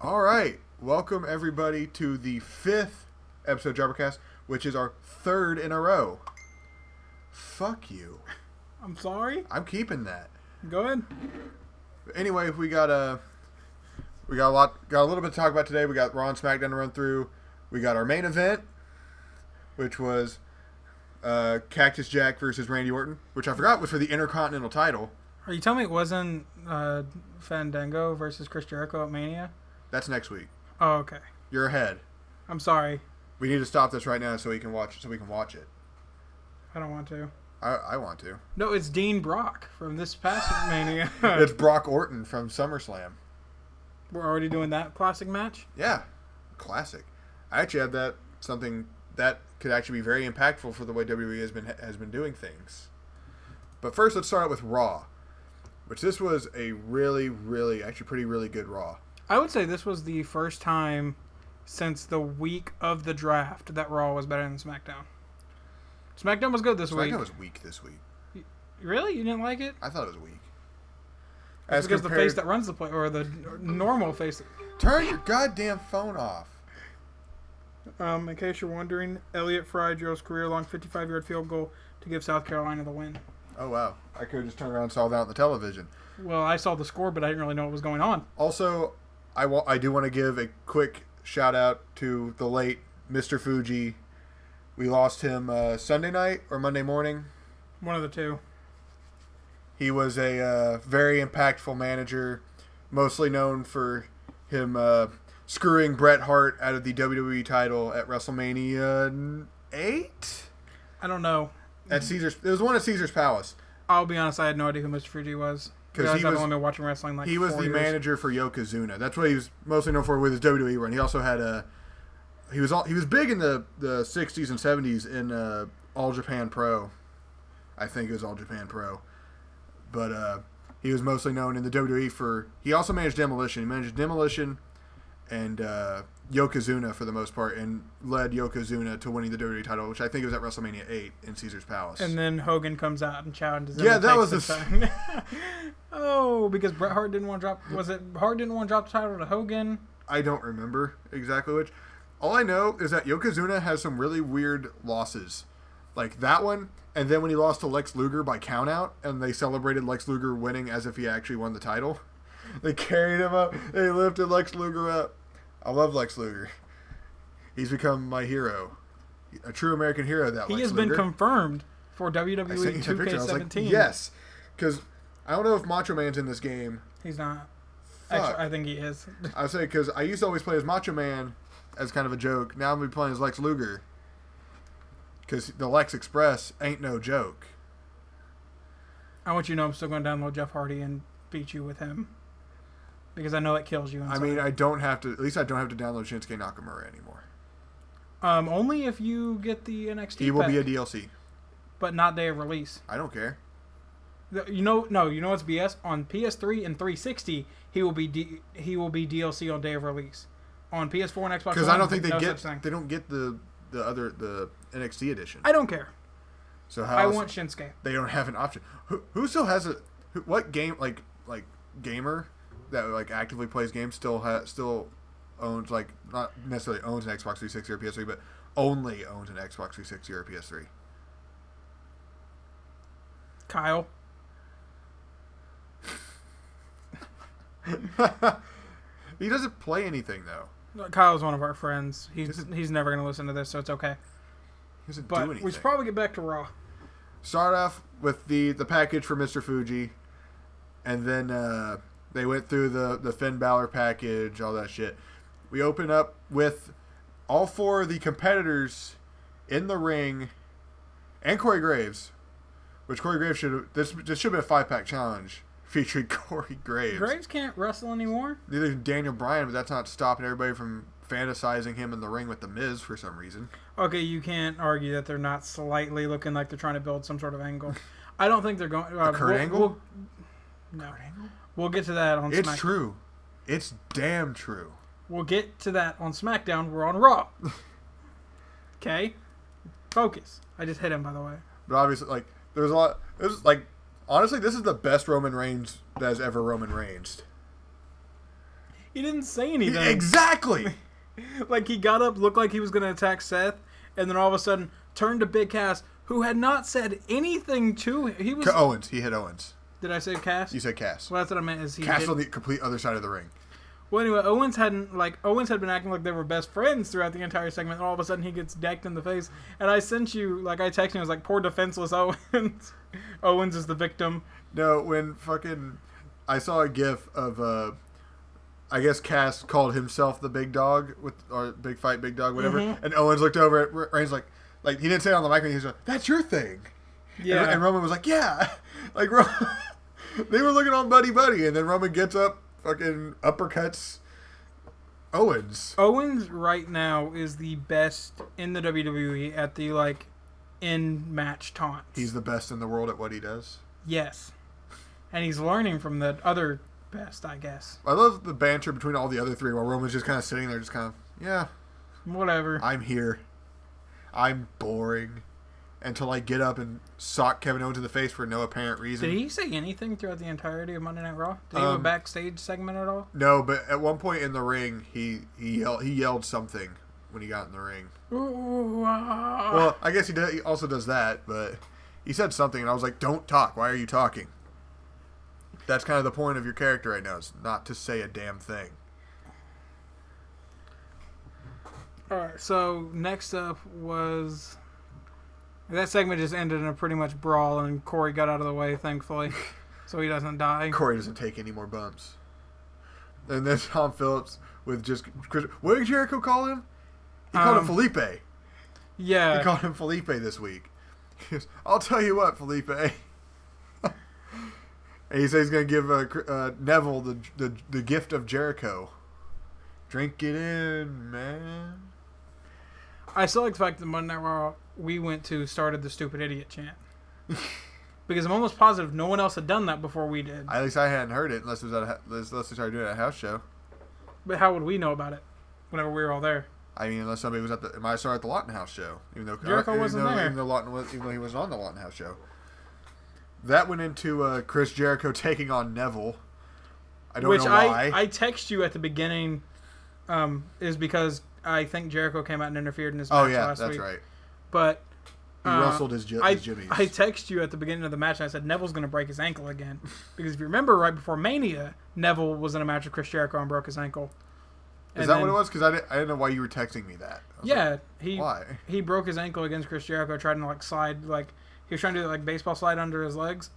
All right. Welcome, everybody, to the 5th episode of Jobbercast, which is our 3rd in a row. Fuck you. I'm sorry. I'm keeping that. Go ahead. Anyway, we got a little bit to talk about today. We got Raw and SmackDown to run through. We got our main event, which was Cactus Jack versus Randy Orton, which I forgot was for the Intercontinental title. Are you telling me it wasn't Fandango versus Chris Jericho at Mania? That's next week. Oh, okay. You're ahead. I'm sorry. We need to stop this right now so we can watch it. I don't want to. I want to. No, it's Dean Brock from this past Mania. It's Brock Orton from SummerSlam. We're already doing that classic match? Yeah. Classic. I actually had something that could actually be very impactful for the way WWE has been doing things. But first, let's start out with Raw, which this was a really good Raw. I would say this was the first time since the week of the draft that Raw was better than SmackDown. SmackDown was good this week. SmackDown was weak this week. Really? You didn't like it? I thought it was weak. It's because the face that runs the play, or the normal face. Turn your goddamn phone off. In case you're wondering, Elliott fried Joe's career-long 55-yard field goal to give South Carolina the win. Oh, wow. I could have just turned around and saw that on the television. Well, I saw the score, but I didn't really know what was going on. Also, I do want to give a quick shout-out to the late Mr. Fuji. We lost him Sunday night or Monday morning. One of the two. He was a very impactful manager, mostly known for him screwing Bret Hart out of the WWE title at WrestleMania 8? I don't know. At Caesar's, it was one at Caesar's Palace. I'll be honest, I had no idea who Mr. Fuji was. Because I've only been watching wrestling like 4 years. He was the manager for Yokozuna. That's what he was mostly known for with his WWE run. He also had he was big in the 60s and 70s in All Japan Pro. I think it was All Japan Pro. But he was mostly known in the WWE for... He also managed Demolition. He managed Demolition and Yokozuna for the most part, and led Yokozuna to winning the WWE title, which I think was at WrestleMania 8 in Caesar's Palace. And then Hogan comes out and challenges him. Yeah, that was the... Oh, because Bret Hart didn't want to drop... Was it Hart didn't want to drop the title to Hogan? I don't remember exactly which. All I know is that Yokozuna has some really weird losses. Like that one, and then when he lost to Lex Luger by countout, and they celebrated Lex Luger winning as if he actually won the title. They carried him up. They lifted Lex Luger up. I love Lex Luger. He's become my hero. A true American hero, that Lex Luger. He has been confirmed for WWE 2K17. Like, yes. Because I don't know if Macho Man's in this game. He's not. Fuck. Actually, I think he is. I would say, because I used to always play as Macho Man as kind of a joke. Now I'm going to be playing as Lex Luger. Because the Lex Express ain't no joke. I want you to know I'm still going to download Jeff Hardy and beat you with him. Because I know it kills you inside. I mean, I don't have to... At least I don't have to download Shinsuke Nakamura anymore. Only if you get the NXT He will pack, be a DLC. but not day of release. I don't care. You know what's BS? On PS3 and 360, he will be DLC on day of release. On PS4 and Xbox One, because I don't think they don't get the NXT edition. I don't care. So I want Shinsuke. They don't have an option. Who still has what game like gamer that like actively plays games still owns, like, not necessarily owns an Xbox 360 or PS3, but only owns an Xbox 360 or PS3? Kyle. He doesn't play anything though. Kyle's one of our friends. He's never going to listen to this, so it's okay. He doesn't do But anything. we should probably get back to Raw. Start off with the package for Mr. Fuji, and then they went through the Finn Balor package, all that shit. We open up with all 4 of the competitors in the ring, and Corey Graves, which Corey Graves this should have been a 5-pack challenge featuring Corey Graves. Graves can't wrestle anymore. Neither can Daniel Bryan, but that's not stopping everybody from fantasizing him in the ring with The Miz for some reason. Okay, you can't argue that they're not slightly looking like they're trying to build some sort of angle. I don't think they're going... Kurt Angle? No. We'll get to that on SmackDown. It's true. It's damn true. We'll get to that on SmackDown. We're on Raw. Okay? Focus. I just hit him, by the way. But obviously, like, there's a lot... There's, like, honestly, this is the best Roman Reigns that has ever Roman Reigns. He didn't say anything. Exactly. Like, he got up, looked like he was going to attack Seth, and then all of a sudden turned to Big Cass, who had not said anything to him. He was Owens. He hit Owens. Did I say Cass? You said Cass. Well, that's what I meant. Is he Cass on the complete other side of the ring. Well, anyway, Owens had been acting like they were best friends throughout the entire segment, and all of a sudden he gets decked in the face. And I sent you, I texted you, I was like, poor defenseless Owens. Owens is the victim. No, when I saw a gif of, I guess Cass called himself the big dog, or big fight, big dog, whatever, and Owens looked over at Reigns like he didn't say it on the mic, and he was like, that's your thing. Yeah. And Roman was like, yeah. Like, they were looking on buddy, and then Roman gets up, fucking uppercuts Owens. Owens right now is the best in the WWE at the in match taunts. He's the best in the world at what he does. Yes, and he's learning from the other best, I guess. I love the banter between all the other three, while Roman's just kind of sitting there, just kind of whatever. I'm here. I'm boring. And to get up and sock Kevin Owens in the face for no apparent reason. Did he say anything throughout the entirety of Monday Night Raw? Did he have a backstage segment at all? No, but at one point in the ring, he yelled something when he got in the ring. Ooh, Well, I guess he also does that, but he said something, and I was like, "Don't talk. Why are you talking?" That's kind of the point of your character right now, is not to say a damn thing. All right. So next up was. That segment just ended in a pretty much brawl, and Corey got out of the way, thankfully, so he doesn't die. Corey doesn't take any more bumps. And then Tom Phillips with just... What did Jericho call him? He called him Felipe. Yeah. He called him Felipe this week. He goes, I'll tell you what, Felipe. And he says he's going to give Neville the gift of Jericho. Drink it in, man. I still like the fact that Monday Night Raw we went to started the stupid idiot chant. Because I'm almost positive no one else had done that before we did. At least I hadn't heard it unless they started doing it at a house show. But how would we know about it whenever we were all there? I mean, unless somebody was at I saw it at the Lawton House show. Jericho wasn't there. Even though he wasn't on the Lawton House show. That went into Chris Jericho taking on Neville. I don't know why. I text you at the beginning is because I think Jericho came out and interfered in his match last week. Oh, yeah, that's right. But he rustled his jimmies. I texted you at the beginning of the match, and I said Neville's going to break his ankle again. Because if you remember, right before Mania, Neville was in a match with Chris Jericho and broke his ankle. Is that what it was? Because I didn't know why you were texting me that. Why? He broke his ankle against Chris Jericho, tried to slide, he was trying to do the baseball slide under his legs,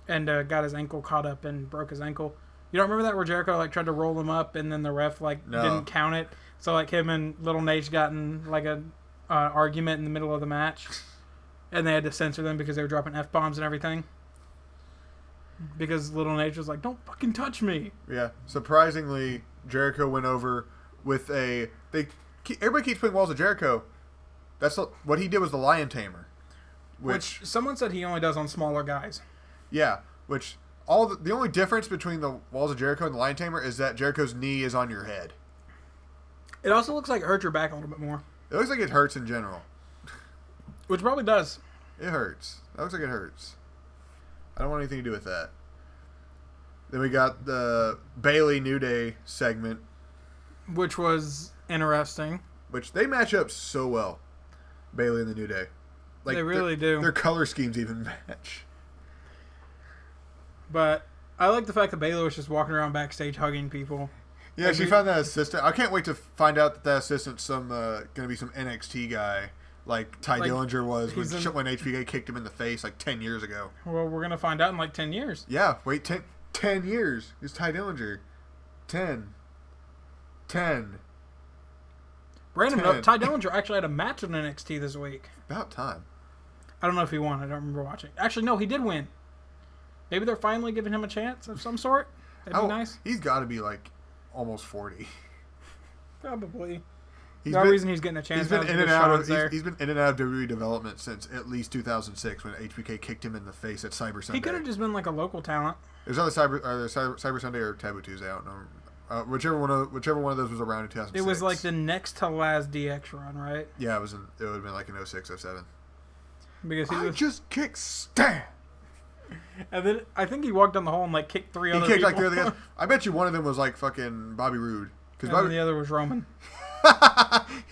and got his ankle caught up and broke his ankle. You don't remember that, where Jericho tried to roll him up, and then the ref didn't count it, so him and Little Nate got in an argument in the middle of the match, and they had to censor them because they were dropping F-bombs and everything. Because Little Nate was like, "Don't fucking touch me." Yeah, surprisingly, Jericho went over with everybody keeps putting walls of Jericho. What he did was the Lion Tamer, which someone said he only does on smaller guys. Yeah, which the only difference between the walls of Jericho and the Lion Tamer is that Jericho's knee is on your head. It also looks like it hurts your back a little bit more. It looks like it hurts in general. Which probably does. It hurts. That looks like it hurts. I don't want anything to do with that. Then we got the Bayley New Day segment. Which was interesting. Which they match up so well. Bayley and the New Day. They really do. Their color schemes even match. But I like the fact that Bayley was just walking around backstage hugging people. Yeah, she found that assistant. I can't wait to find out that assistant's going to be some NXT guy, like Ty Dillinger was when HBK kicked him in the face 10 years ago. Well, we're going to find out in 10 years. Yeah, wait 10 years. It's Ty Dillinger. 10. Random enough, Ty Dillinger actually had a match in NXT this week. About time. I don't know if he won. I don't remember watching. Actually, no, he did win. Maybe they're finally giving him a chance of some sort. That'd be nice. He's got to be almost 40. Probably. No reason he's getting a chance. He's been in and out of WWE development since at least 2006 when HBK kicked him in the face at Cyber Sunday. He could have just been a local talent. It was either Cyber Sunday or Taboo Tuesday. I don't know. Whichever one of those was around in 2006. It was the next to last DX run, right? Yeah, it would have been in 06, 07. Because I just kicked Stan. And then I think he walked down the hall and like kicked three other people. He kicked like 3 other guys. I bet you one of them was like fucking Bobby Roode. And the other was Roman.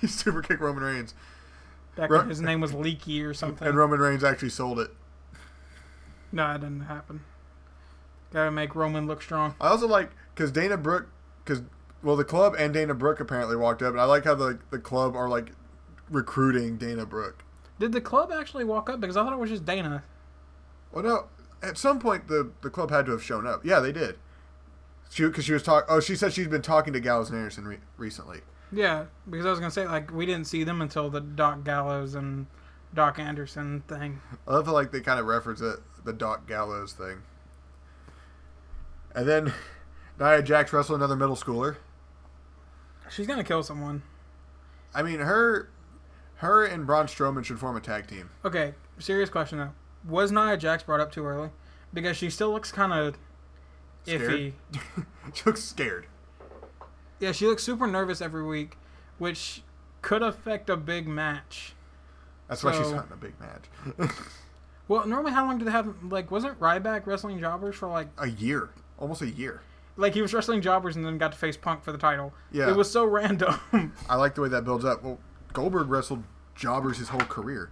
He super kicked Roman Reigns. Back when his name was Leaky or something. And Roman Reigns actually sold it. No, it didn't happen. Gotta make Roman look strong. I also like, because Dana Brooke, the club and Dana Brooke apparently walked up, and I like how the club are like recruiting Dana Brooke. Did the club actually walk up? Because I thought it was just Dana. Well, no. At some point, the club had to have shown up. Yeah, they did. Because she was talking. Oh, she said she's been talking to Gallows and Anderson recently. Yeah, because I was gonna say like we didn't see them until the Doc Gallows and Doc Anderson thing. I love how like they kind of reference it, the Doc Gallows thing. And then Nia Jax wrestled another middle schooler. She's gonna kill someone. I mean, her and Braun Strowman should form a tag team. Okay, serious question though. Was Nia Jax brought up too early? Because she still looks kind of iffy. She looks scared. Yeah, she looks super nervous every week, which could affect a big match. That's why she's not in a big match. Well, normally how long do they have... Like, wasn't Ryback wrestling jobbers for like... A year. Almost a year. Like, he was wrestling jobbers and then got to face Punk for the title. Yeah. It was so random. I like the way that builds up. Well, Goldberg wrestled jobbers his whole career.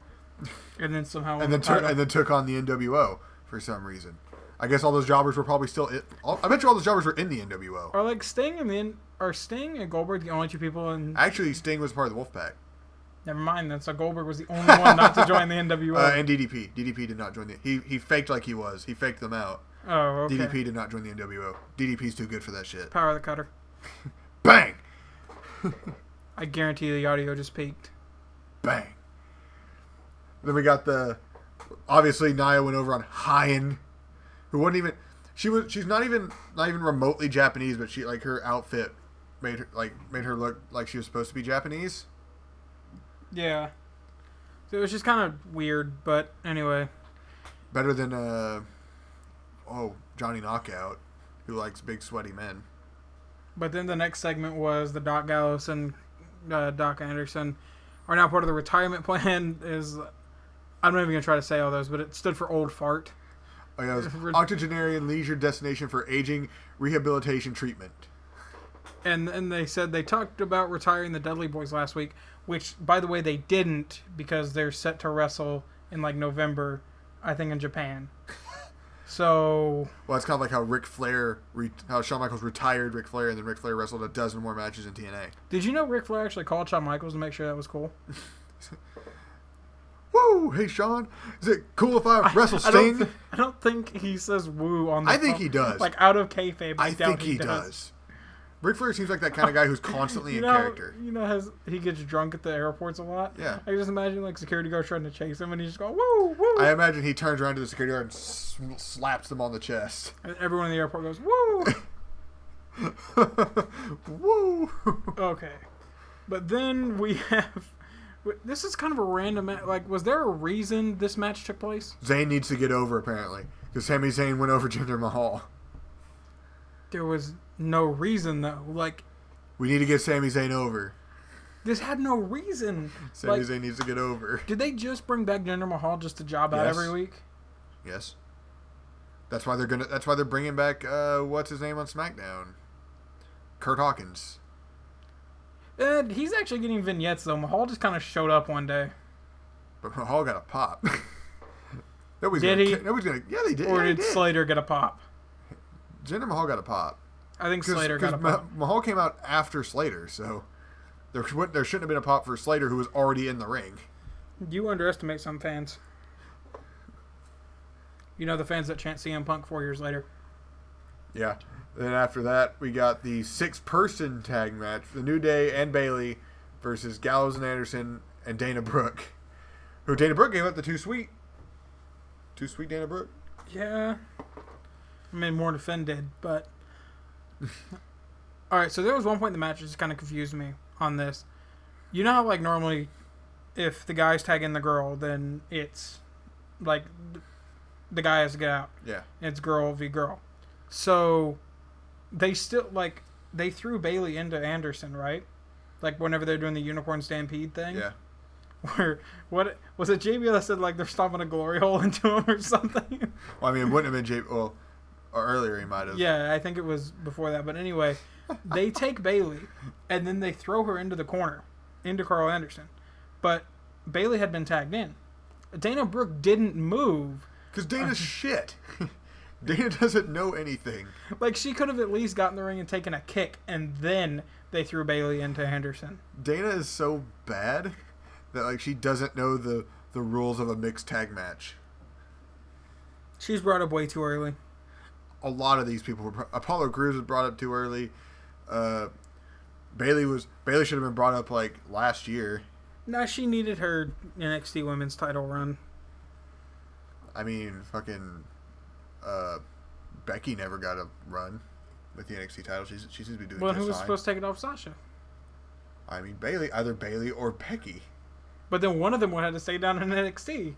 And then somehow... And then took on the NWO for some reason. I guess all those jobbers were probably still... I bet you all those jobbers were in the NWO. Are like Sting and Goldberg the only two people in... Actually, Sting was part of the Wolfpack. Never mind then. So Goldberg was the only one not to join the NWO. And DDP. DDP did not join the... He faked like he was. He faked them out. Oh, okay. DDP did not join the NWO. DDP's too good for that shit. Power of the Cutter. Bang! I guarantee the audio just peaked. Bang! Then we got the... Obviously, Nia went over on Hyen, who wasn't even... She's not even remotely Japanese, but she like her outfit made her look like she was supposed to be Japanese. Yeah. So it was just kind of weird, but anyway. Better than Johnny Knockout, who likes big sweaty men. But then the next segment was the Doc Gallows and Doc Anderson are now part of the retirement plan. I'm not even gonna try to say all those, but it stood for Old Fart. Oh yeah, it was octogenarian leisure destination for aging rehabilitation treatment. And they said they talked about retiring the Dudley Boys last week, which, by the way, they didn't because they're set to wrestle in like November, I think, in Japan. So... Well, it's kind of like how how Shawn Michaels retired Ric Flair, and then Ric Flair wrestled a dozen more matches in TNA. Did you know Ric Flair actually called Shawn Michaels to make sure that was cool? Woo! Hey, Shawn. Is it cool if I wrestle Sting? I don't think he says woo on the phone. I think he does. Like, out of kayfabe, I think he does. Ric Flair seems like that kind of guy who's constantly in character. You know, he gets drunk at the airports a lot? Yeah. I just imagine, like, security guards trying to chase him, and he's just going, woo, woo. I imagine he turns around to the security guard and slaps them on the chest. And everyone in the airport goes, woo! Woo! Okay. But then we have... This is kind of a random... Like, was there a reason this match took place? Zayn needs to get over, apparently. Because Sami Zayn went over Jinder Mahal. There was no reason, though. Like... We need to get Sami Zayn over. This had no reason. Sami Zayn needs to get over. Did they just bring back Jinder Mahal just to job out every week? Yes. That's why they're bringing back, what's his name on SmackDown? Kurt Hawkins. He's actually getting vignettes, though. Mahal just kind of showed up one day. But Mahal got a pop. Did he? Yeah, they did. Or yeah, did Slater get a pop? Jinder Mahal got a pop. I think Slater got a pop. Mahal came out after Slater, so there shouldn't have been a pop for Slater, who was already in the ring. You underestimate some fans. You know, the fans that chant CM Punk 4 years later. Yeah. Then after that, we got the 6-person tag match. The New Day and Bayley versus Gallows and Anderson and Dana Brooke. Who Dana Brooke gave up the Too Sweet. Too Sweet Dana Brooke? Yeah. I mean, more than Finn did, but... Alright, so there was one point in the match that just kind of confused me on this. You know how, like, normally, if the guy's tagging the girl, then it's, like, the guy has to get out. Yeah. And it's girl v. girl. So... They still, like, they threw Bayley into Anderson, right? Like, whenever they're doing the Unicorn Stampede thing. Yeah. where what was it? JBL that said like they're stomping a glory hole into him or something. Well, I mean, it wouldn't have been or earlier he might have. Yeah, I think it was before that. But anyway, they take Bayley and then they throw her into the corner, into Carl Anderson. But Bayley had been tagged in. Dana Brooke didn't move. Because Dana's shit. Dana doesn't know anything. Like, she could have at least gotten in the ring and taken a kick, and then they threw Bayley into Henderson. Dana is so bad that, like, she doesn't know the rules of a mixed tag match. She's brought up way too early. A lot of these people were... Apollo Crews was brought up too early. Bayley should have been brought up, like, last year. No, she needed her NXT Women's title run. I mean, fucking... Becky never got a run with the NXT title. She seems to be doing well, just who was fine. supposed to take it off Sasha? I mean, either Bayley or Becky. But then one of them would have to stay down in NXT.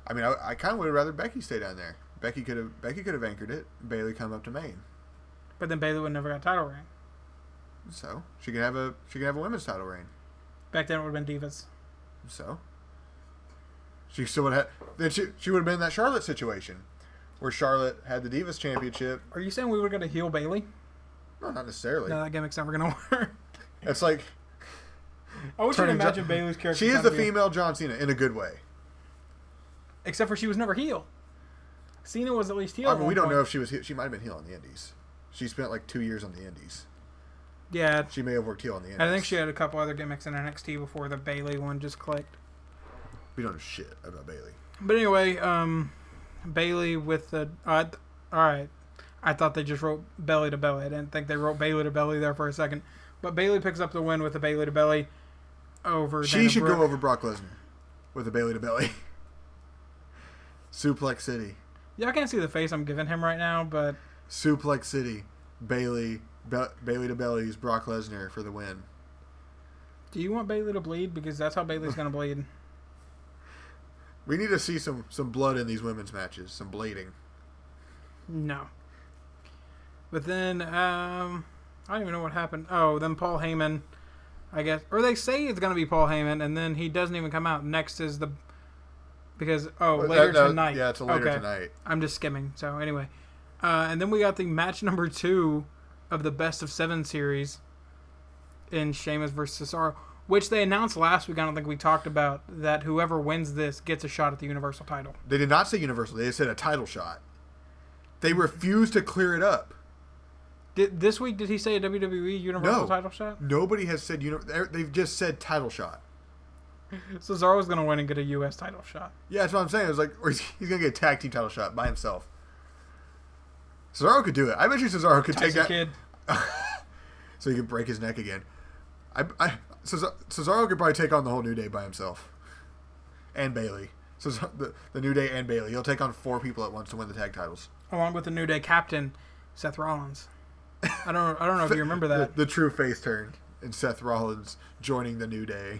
I mean, I kind of would have rather Becky stay down there. Becky could have anchored it. Bayley come up to main. But then Bayley would never got a title reign. So she can have a women's title reign. Back then it would have been Divas. So she still would have. Then she would have been in that Charlotte situation, where Charlotte had the Divas Championship. Are you saying we were going to heel Bayley? No, not necessarily. No, that gimmick's never going to work. It's like... I want you to imagine Bayley's character. She is the female John Cena in a good way. Except for she was never heel. Cena was at least heel. I mean, we don't know if she was heel. She might have been heel on the Indies. She spent like 2 years on the Indies. Yeah. She may have worked heel on the Indies. I think she had a couple other gimmicks in NXT before the Bayley one just clicked. We don't know shit about Bayley. But anyway, Bayley with the... Alright. I thought they just wrote belly to belly. I didn't think they wrote Bayley to belly there for a second. But Bayley picks up the win with the Bayley to belly over She Dana should Brooke. go over Brock Lesnar with a Bayley to belly. Suplex City. Y'all can't see the face I'm giving him right now, but... Suplex City. Bayley to bellies Brock Lesnar for the win. Do you want Bayley to bleed? Because that's how Bayley's going to bleed. We need to see some blood in these women's matches. Some blading. No. But then, I don't even know what happened. Oh, then Paul Heyman, I guess. Or they say it's going to be Paul Heyman, and then he doesn't even come out. Next is the... Because, later tonight. Yeah, it's later tonight. I'm just skimming. So, anyway. And then we got the match number 2 of the Best of 7 series in Sheamus versus Cesaro, which they announced last week. I don't think we talked about that whoever wins this gets a shot at the Universal title. They did not say Universal. They said a title shot. They refused to clear it up. This week, did he say a WWE Universal title shot? Nobody has said they've just said title shot. Cesaro's going to win and get a U.S. title shot. Yeah, that's what I'm saying. It was like, or he's going to get a tag team title shot by himself. Cesaro could do it. I bet you Cesaro could take that. Kid. So he could break his neck again. Cesaro could probably take on the whole New Day by himself. And Bayley. So the New Day and Bayley. He'll take on 4 people at once to win the tag titles. Along with the New Day captain, Seth Rollins. I don't know if you remember that. The true face turn. And Seth Rollins joining the New Day.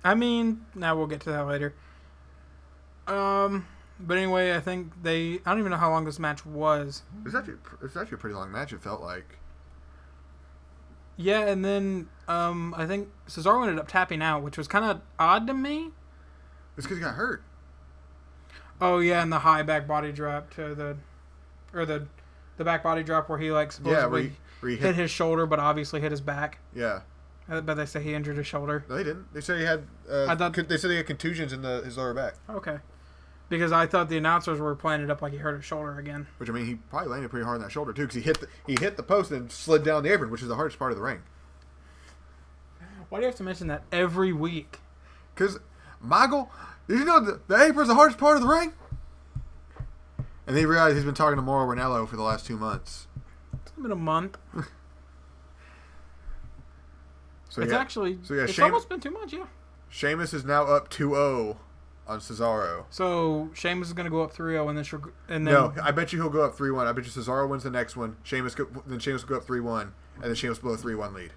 I mean, now we'll get to that later. But anyway, I think I don't even know how long this match was. It's actually a pretty long match, it felt like. Yeah, and then I think Cesaro ended up tapping out, which was kind of odd to me. It's because he got hurt. Oh, yeah, and the high back body drop to the back body drop where he, like, supposedly where he hit his shoulder, but obviously hit his back. Yeah. But they say he injured his shoulder. No, they didn't. They said he had. They said he had contusions in his lower back. Okay. Because I thought the announcers were playing it up like he hurt his shoulder again. Which, I mean, he probably landed pretty hard on that shoulder too, because he hit the post and slid down the apron, which is the hardest part of the ring. Why do you have to mention that every week? Because, Michael, did you know the apron's the hardest part of the ring? And then he realized he's been talking to Mauro Ranallo for the last 2 months. It's been a month. It's Sheamus, almost been 2 months, yeah. Sheamus is now up 2-0 on Cesaro. So Sheamus is going to go up 3-0, and then no, I bet you he'll go up 3-1. I bet you Cesaro wins the next one. Sheamus will go up 3-1, and then Sheamus will blow a 3-1 lead,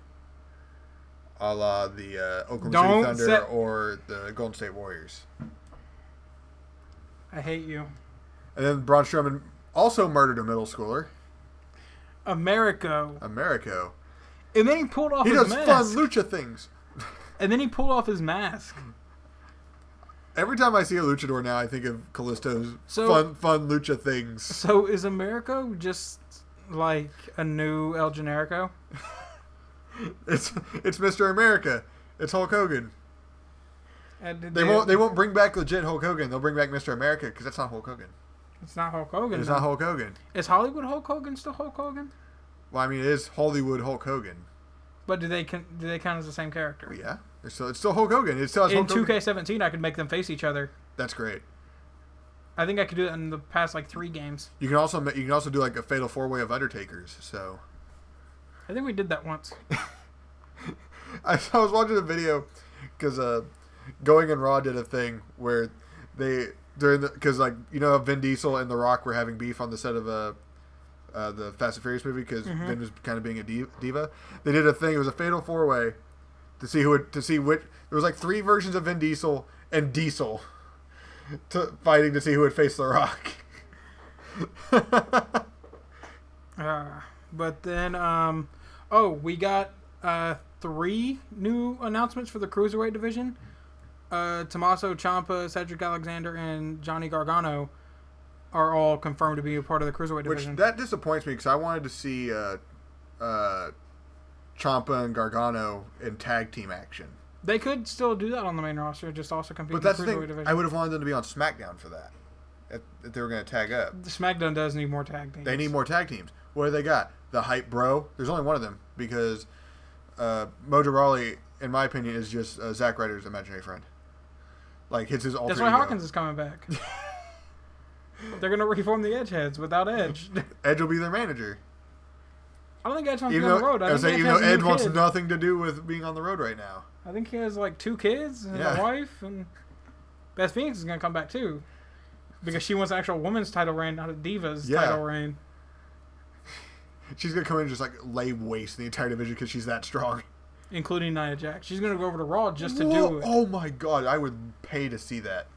a la the Oklahoma City Thunder or the Golden State Warriors. I hate you. And then Braun Strowman also murdered a middle schooler. Americo. And then he pulled off his mask. He does fun mask. lucha things. And then he pulled off his mask. Every time I see a luchador now, I think of Kalisto's fun lucha things. So is Americo just like a new El Generico? It's Mr. America. It's Hulk Hogan. They won't bring back legit Hulk Hogan. They'll bring back Mr. America because that's not Hulk Hogan. It's not Hulk Hogan. It's not Hulk Hogan. Is Hollywood Hulk Hogan still Hulk Hogan? Well, I mean, it is Hollywood Hulk Hogan. But do they count as the same character? Well, yeah, it's still Hulk Hogan. It still has in Hulk Hogan. 2K17, I could make them face each other. That's great. I think I could do that in the past 3 games. You can also do like a fatal 4-way of Undertakers. So I think we did that once. I was watching a video because Going and Raw did a thing where because Vin Diesel and The Rock were having beef on the set of the Fast and Furious movie because Vin was kind of being a diva. They did a thing. It was a fatal 4-way to see which. There was 3 versions of Vin Diesel and Diesel fighting to see who would face The Rock. But then, we got 3 new announcements for the Cruiserweight division. Tommaso Ciampa, Cedric Alexander, and Johnny Gargano are all confirmed to be a part of the Cruiserweight division. Which, that disappoints me because I wanted to see Ciampa and Gargano in tag team action. They could still do that on the main roster, just also compete in the the Cruiserweight division. I would have wanted them to be on SmackDown for that. If they were going to tag up. The SmackDown does need more tag teams. They need more tag teams. What do they got? The Hype Bro. There's only one of them because Mojo Rawley, in my opinion, is just Zack Ryder's imaginary friend. It's his alter ego. That's why Hawkins is coming back. They're going to reform the Edgeheads without Edge. Edge will be their manager. I don't think Edge wants to be on the road. Even though Edge wants nothing to do with being on the road right now. I think he has 2 kids and a wife, and Beth Phoenix is going to come back too. Because she wants an actual women's title reign, not a Divas title reign. She's going to come in and just lay waste in the entire division because she's that strong. Including Nia Jax. She's going to go over to Raw just to do it. Oh my god, I would pay to see that.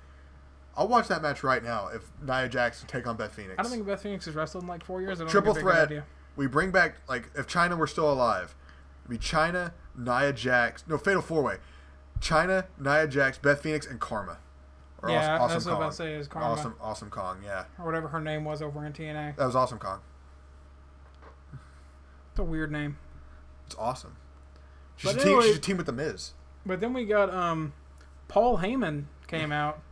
I'll watch that match right now if Nia Jax take on Beth Phoenix. I don't think Beth Phoenix has wrestled in 4 years. Triple threat. We bring back, if China were still alive, it'd be China, Nia Jax. No, fatal 4-way. China, Nia Jax, Beth Phoenix, and Karma. Or that's what I was about to say is Karma. Awesome Kong, yeah. Or whatever her name was over in TNA. That was Awesome Kong. It's a weird name. It's awesome. She should team with The Miz. But then we got Paul Heyman came out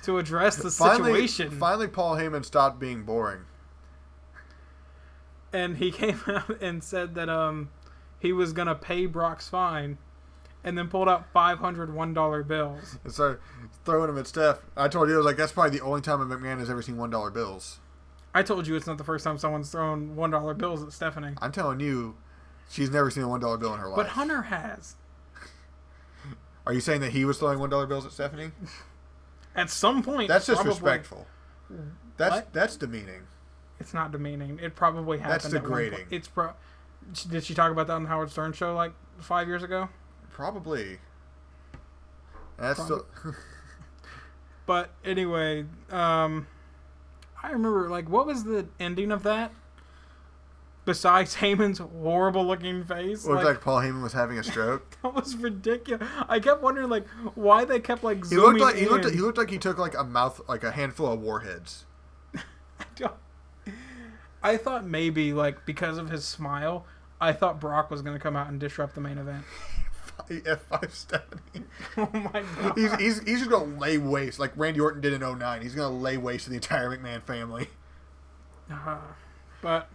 to address the situation. Finally, Paul Heyman stopped being boring. And he came out and said that he was going to pay Brock's fine and then pulled out 500 $1 bills. And started throwing them at Steph. I told you, I was that's probably the only time a McMahon has ever seen $1 bills. I told you it's not the first time someone's thrown $1 bills at Stephanie. I'm telling you, she's never seen a $1 bill in her life. But Hunter has. Are you saying that he was throwing $1 bills at Stephanie? At some point. That's disrespectful. What? That's demeaning. It's not demeaning. It probably happened. That's degrading. Did she talk about that on the Howard Stern show 5 years ago? Probably. That's still. But anyway, I remember what was the ending of that? Besides Heyman's horrible looking face, looked like Paul Heyman was having a stroke. That was ridiculous. I kept wondering why they kept zooming He looked like he took a handful of warheads. I thought maybe because of his smile, I thought Brock was going to come out and disrupt the main event. F5 Stephanie. Oh my god. He's just going to lay waste like Randy Orton did in 2009. He's going to lay waste to the entire McMahon family. But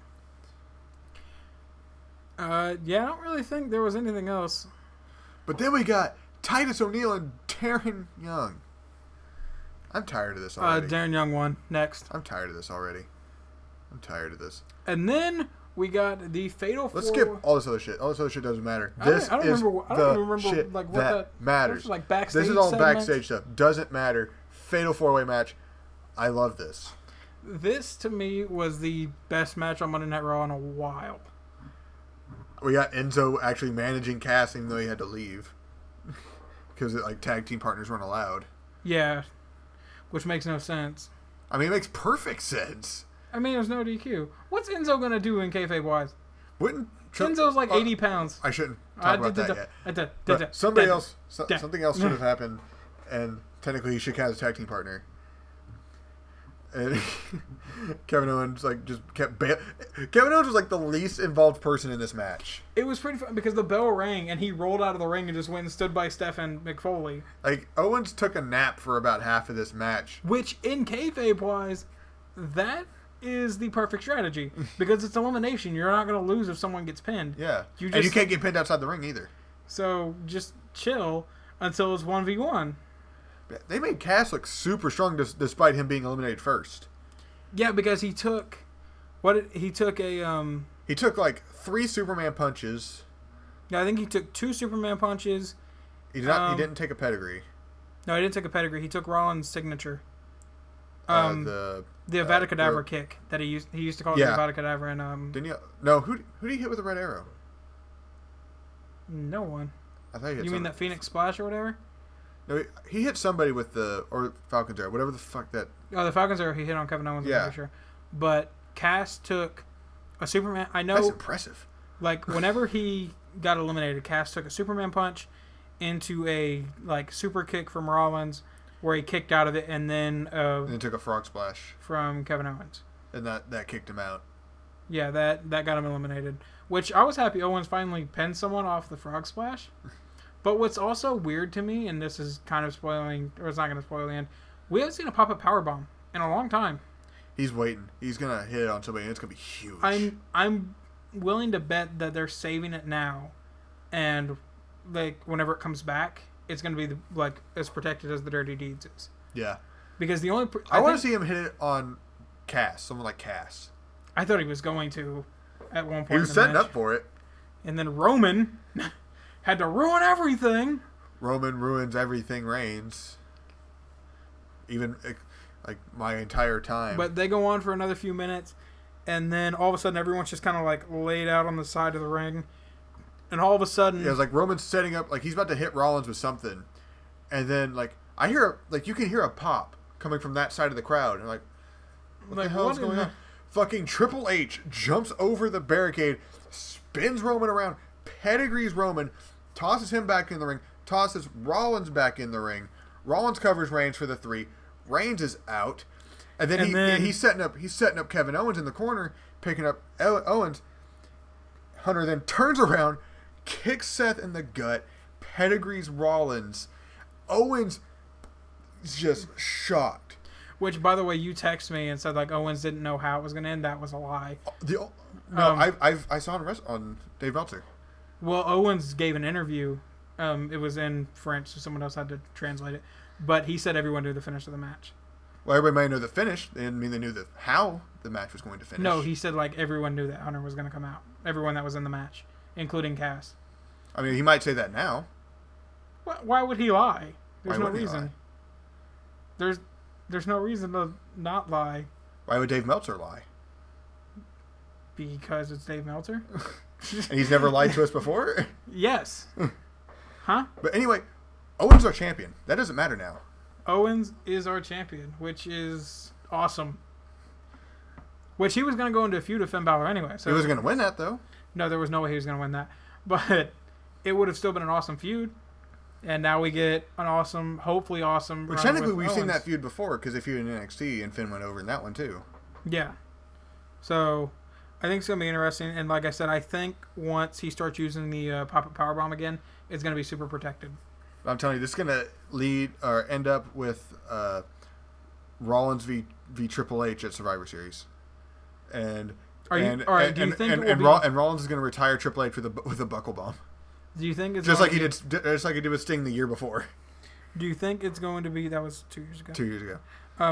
I don't really think there was anything else. But then we got Titus O'Neil and Darren Young. I'm tired of this already. Darren Young won. Next. I'm tired of this already. I'm tired of this. And then we got the Fatal 4. Let's skip all this other shit. All this other shit doesn't matter. I don't remember what that matters. Backstage this is all segments? backstage stuff. Doesn't matter. Fatal 4-way match. I love this. This, to me, was the best match on Monday Night Raw in a while. We got Enzo actually managing Cass even though he had to leave. Because tag team partners weren't allowed. Yeah. Which makes no sense. I mean, it makes perfect sense. I mean, there's no DQ. What's Enzo going to do in kayfabe-wise? Wouldn't Enzo's like 80 pounds. I shouldn't talk about that yet. Something else should have happened, and technically he should count as a tag team partner. And Kevin Owens just kept Kevin Owens was like the least involved person in this match. It was pretty fun because the bell rang and he rolled out of the ring and just went and stood by Steph and Mick Foley. Like Owens took a nap for about half of this match. Which in kayfabe wise, that is the perfect strategy because it's elimination. You're not going to lose if someone gets pinned. Yeah, and you can't get pinned outside the ring either. So just chill until it's 1v1. They made Cass look super strong despite him being eliminated first. Yeah, because he took he took like 3 Superman punches. Yeah, I think he took 2 Superman punches. He didn't take a pedigree. No, he didn't take a pedigree. He took Rollins' signature. The Avada Kedavra kick that he used to call it the Avada Kedavra and Didn't you? No, who did he hit with a red arrow? No one. I thought he hit You mean that Phoenix Splash or whatever? No, he hit somebody with or Falcon's arrow, whatever the fuck that. Oh, the Falcon's arrow he hit on Kevin Owens, I'm pretty sure. But Cass took a Superman. I know. That's impressive. Like whenever he got eliminated, Cass took a Superman punch into a super kick from Rollins, where he kicked out of it, and then took a frog splash from Kevin Owens, and that kicked him out. Yeah, that got him eliminated. Which I was happy Owens finally pinned someone off the frog splash. But what's also weird to me, and this is kind of spoiling, or it's not going to spoil the end, we haven't seen a pop-up powerbomb in a long time. He's waiting. He's going to hit it on somebody, and it's going to be huge. I'm willing to bet that they're saving it now, and whenever it comes back, it's going to be as protected as the Dirty Deeds is. Yeah. Because the only... I want to see him hit it on Cass, someone like Cass. I thought he was going to at one point. He was setting up for it. And then Roman... had to ruin everything. Roman ruins everything, Reigns. Even, my entire time. But they go on for another few minutes, and then all of a sudden everyone's just kind of, laid out on the side of the ring. And all of a sudden... Yeah, it's Roman's setting up, he's about to hit Rollins with something. And then, I hear, you can hear a pop coming from that side of the crowd. And, what the hell is going on? Fucking Triple H jumps over the barricade, spins Roman around, pedigrees Roman, tosses him back in the ring, tosses Rollins back in the ring. Rollins covers Reigns for the 3. Reigns is out, and then he's setting up Kevin Owens in the corner, picking up Owens. Hunter then turns around, kicks Seth in the gut, pedigrees Rollins. Owens is just shocked. Which, by the way, you text me and said Owens didn't know how it was going to end. That was a lie. I saw it on Dave Meltzer. Well, Owens gave an interview. It was in French, so someone else had to translate it. But he said everyone knew the finish of the match. Well, everybody might know the finish. They didn't mean they knew how the match was going to finish. No, he said everyone knew that Hunter was going to come out. Everyone that was in the match, including Cass. I mean, he might say that now. Why would he lie? There's no reason. There's no reason to not lie. Why would Dave Meltzer lie? Because it's Dave Meltzer. And he's never lied to us before? Yes. Huh? But anyway, Owens is our champion. That doesn't matter now. Owens is our champion, which is awesome. Which he was going to go into a feud with Finn Balor anyway. So he wasn't going to win that, though. No, there was no way he was going to win that. But it would have still been an awesome feud. And now we get an awesome, hopefully awesome. But technically, we've seen that feud before because they feuded in NXT and Finn went over in that one, too. Yeah. So I think it's going to be interesting. And like I said, I think once he starts using the pop-up powerbomb again, it's going to be super protected. I'm telling you, this is going to end up with Rollins v Triple H at Survivor Series. And do you think Rollins is going to retire Triple H with a buckle bomb? Do you think it's just like he did with Sting the year before? Do you think it's going to be, that was 2 years ago? 2 years ago.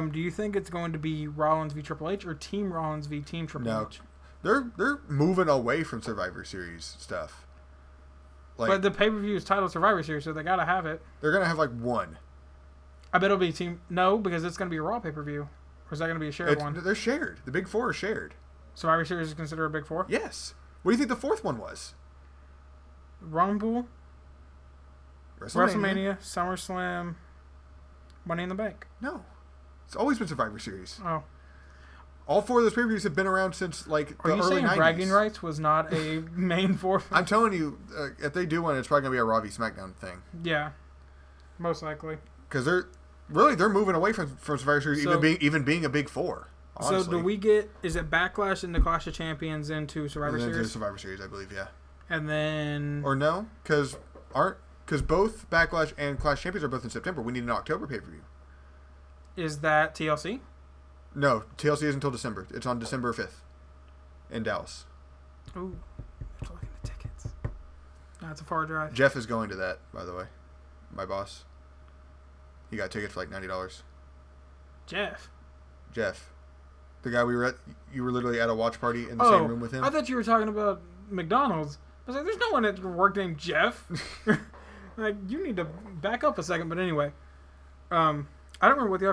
Do you think it's going to be Rollins v Triple H or Team Rollins v Team Triple H? They're moving away from Survivor Series stuff. But the pay-per-view is titled Survivor Series, so they got to have it. They're going to have one. I bet it'll be Team... No, because it's going to be a Raw pay-per-view. Or is that going to be a shared one? They're shared. The Big Four are shared. Survivor Series is considered a Big Four? Yes. What do you think the fourth one was? Rumble, WrestleMania, SummerSlam, Money in the Bank. No. It's always been Survivor Series. Oh. All 4 of those pay-per-views have been around since like the early 90s. Are you saying bragging rights was not a main force? I'm telling you, if they do one, it's probably gonna be a Raw v SmackDown thing. Yeah, most likely. Because they're moving away from Survivor Series, even being a big 4. Honestly. So do we get? Is it Backlash and the Clash of Champions into Survivor Series? Into Survivor Series, I believe. Yeah. And then. Or no, because both Backlash and Clash of Champions are both in September. We need an October pay-per-view. Is that TLC? No, TLC is until December. It's on December 5th in Dallas. Ooh, I'm looking at tickets. That's a far drive. Jeff is going to that, by the way. My boss. He got tickets for like $90. Jeff. The guy you were literally at a watch party in the same room with him. I thought you were talking about McDonald's. I was like, there's no one at work named Jeff. Like, you need to back up a second. But anyway, I don't remember what the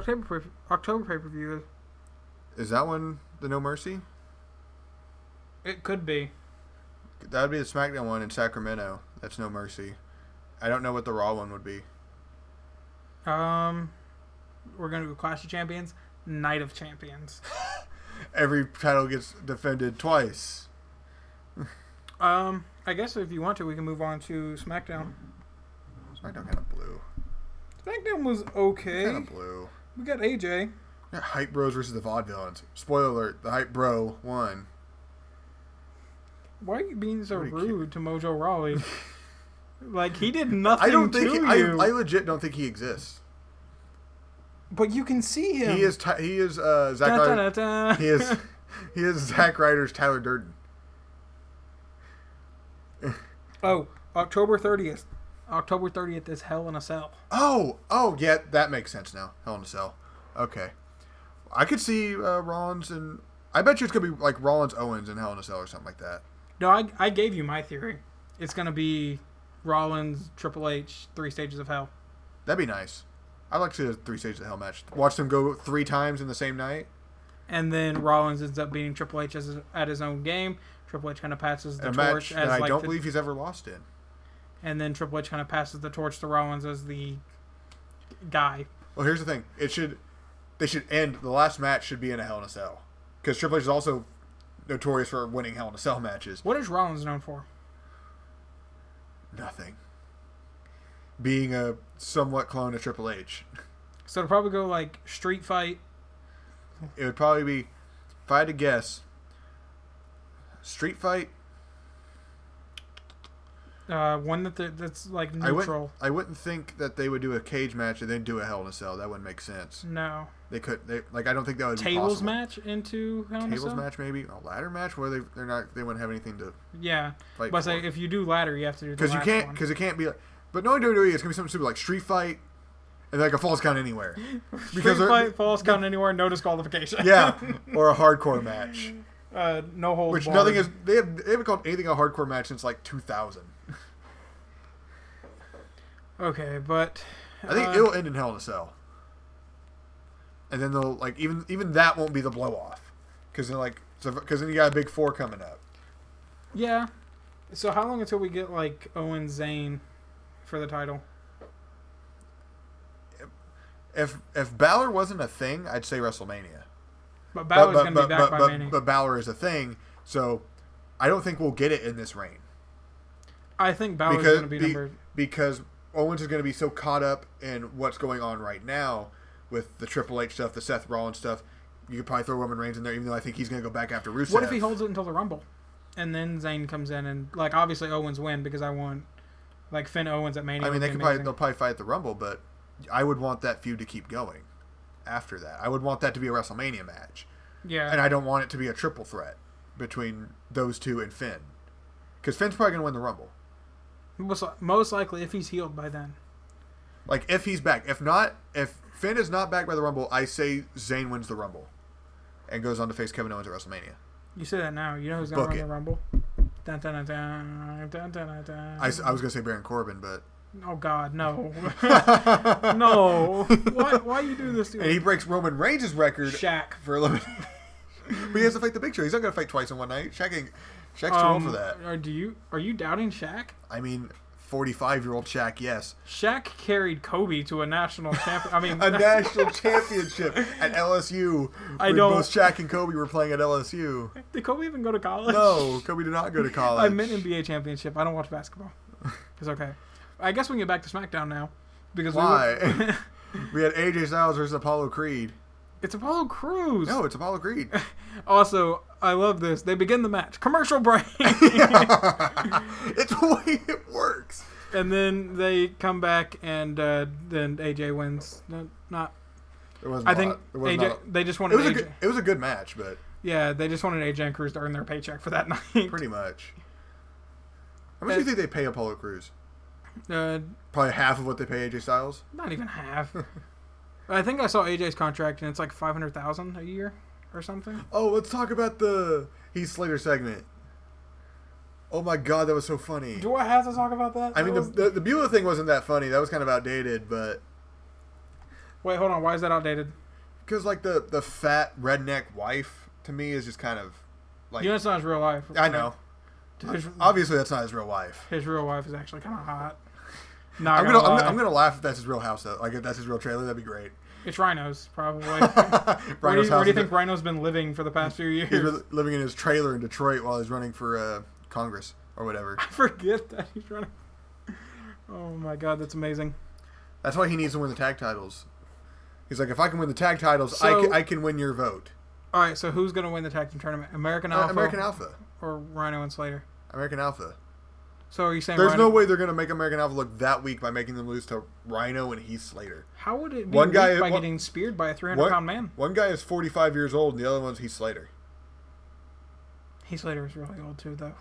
October pay-per-view is. Is that one the No Mercy? It could be. That would be the SmackDown one in Sacramento. That's No Mercy. I don't know what the Raw one would be. We're going to do Clash of Champions, Night of Champions. Every title gets defended twice. I guess if you want to, we can move on to SmackDown. SmackDown kind of blew. SmackDown was okay. Kind of blew. We got AJ. Yeah, Hype Bros versus the Vaudevillains. Spoiler alert, the Hype Bro won. Why are you being so rude to Mojo Rawley? Like, he did nothing to you. I legit don't think he exists. But you can see him. He is Zack Ryder. He is Zack Ryder's Tyler Durden. Oh, October 30th. October 30th is Hell in a Cell. Oh, yeah, that makes sense now. Hell in a Cell. Okay. I could see Rollins and... I bet you it's going to be like Rollins Owens in Hell in a Cell or something like that. No, I gave you my theory. It's going to be Rollins, Triple H, 3 Stages of Hell. That'd be nice. I'd like to see a 3 Stages of Hell match. Watch them go 3 times in the same night. And then Rollins ends up beating Triple H at his own game. Triple H kind of passes the torch. And I don't believe he's ever lost in. And then Triple H kind of passes the torch to Rollins as the guy. Well, here's the thing. They should end. The last match should be in a Hell in a Cell. Because Triple H is also notorious for winning Hell in a Cell matches. What is Rollins known for? Nothing. Being a somewhat clone of Triple H. So it'll probably go like street fight. It would probably be, if I had to guess, street fight. One that's like neutral. I wouldn't think that they would do a cage match and then do a Hell in a Cell. That wouldn't make sense. No. They could. I don't think that would be possible. Tables match into Hell in a Cell? Tables match maybe. A ladder match where they wouldn't have anything to. Yeah. Fight but for. if you do ladder, you have to do the last one. Because it can't be like. But knowing WWE, it's gonna be something stupid like street fight, and like a falls count anywhere. Street fight, falls count anywhere, no disqualification. Yeah, or a hardcore match. No holds Which barred. nothing is. They haven't called anything a hardcore match since like 2000. Okay, but I think it'll end in Hell in a Cell, and then they'll like even that won't be the blow off, because then you got a big 4 coming up. Yeah. So how long until we get like Owens Zayn for the title? If Balor wasn't a thing, I'd say WrestleMania. But Balor's going to be back by Mania. But Balor is a thing, so I don't think we'll get it in this reign. I think Balor's going to be number... Because Owens is going to be so caught up in what's going on right now with the Triple H stuff, the Seth Rollins stuff. You could probably throw Roman Reigns in there, even though I think he's going to go back after Rusev. What if he holds it until the Rumble? And then Zayn comes in and, like, obviously Owens win because I want, like, Finn Owens at Mania. I mean, they'll probably fight at the Rumble, but I would want that feud to keep going after that. I would want that to be a WrestleMania match. Yeah. And I don't want it to be a triple threat between those two and Finn. Because Finn's probably going to win the Rumble. Most likely if he's healed by then. Like, if he's back. If Finn is not back by the Rumble, I say Zayn wins the Rumble and goes on to face Kevin Owens at WrestleMania. You say that now. You know who's going to run the Rumble? Dun, dun, dun, dun, dun, dun, dun. I was going to say Baron Corbin, but... Oh, God, no. No. Why you do this to him? And he breaks Roman Reigns' record. Shaq. For elimination. But he has to fight the Big Show. He's not going to fight twice in one night. Shaq's too old for that. Are you doubting Shaq? I mean, 45-year-old Shaq, yes. Shaq carried Kobe to a national champion. I mean, a national championship at LSU. Both Shaq and Kobe were playing at LSU. Did Kobe even go to college? No, Kobe did not go to college. I meant NBA championship. I don't watch basketball. It's okay. I guess we can get back to SmackDown now. Because why? We had AJ Styles versus Apollo Creed. It's Apollo Crews. No, it's Apollo Creed. Also, I love this. They begin the match. Commercial break. It's the way it works. And then they come back, and then AJ wins. Not. There wasn't. I think AJ. They just wanted. It was a good match, but yeah, they just wanted AJ and Crews to earn their paycheck for that night. Pretty much. How much do you think they pay Apollo Crews? Probably half of what they pay AJ Styles. Not even half. I think I saw AJ's contract, and it's like $500,000 a year or something. Oh, let's talk about the Heath Slater segment. Oh my God, that was so funny. Do I have to talk about that? I mean, the Beulah thing wasn't that funny. That was kind of outdated, but... Wait, hold on. Why is that outdated? Because, like, the fat redneck wife, to me, is just kind of, like... You know, it's not his real life. I know. Obviously, that's not his real wife. His real wife is actually kind of hot. I'm gonna laugh if that's his real house, though. Like, if that's his real trailer, that'd be great. It's Rhino's, probably. Where do you think Rhino's been living for the past few years? He's living in his trailer in Detroit while he's running for Congress or whatever. I forget that he's running. Oh my God, that's amazing. That's why he needs to win the tag titles. He's like, if I can win the tag titles, I can win your vote. All right, so who's going to win the tag team tournament? American Alpha? American Alpha. Or Rhino and Slater? American Alpha. So are you saying there's no way they're going to make American Alpha look that weak by making them lose to Rhino and Heath Slater? How would it be weak by getting speared by a 300-pound man? One guy is 45 years old, and the other one's Heath Slater. Heath Slater is really old, too, though.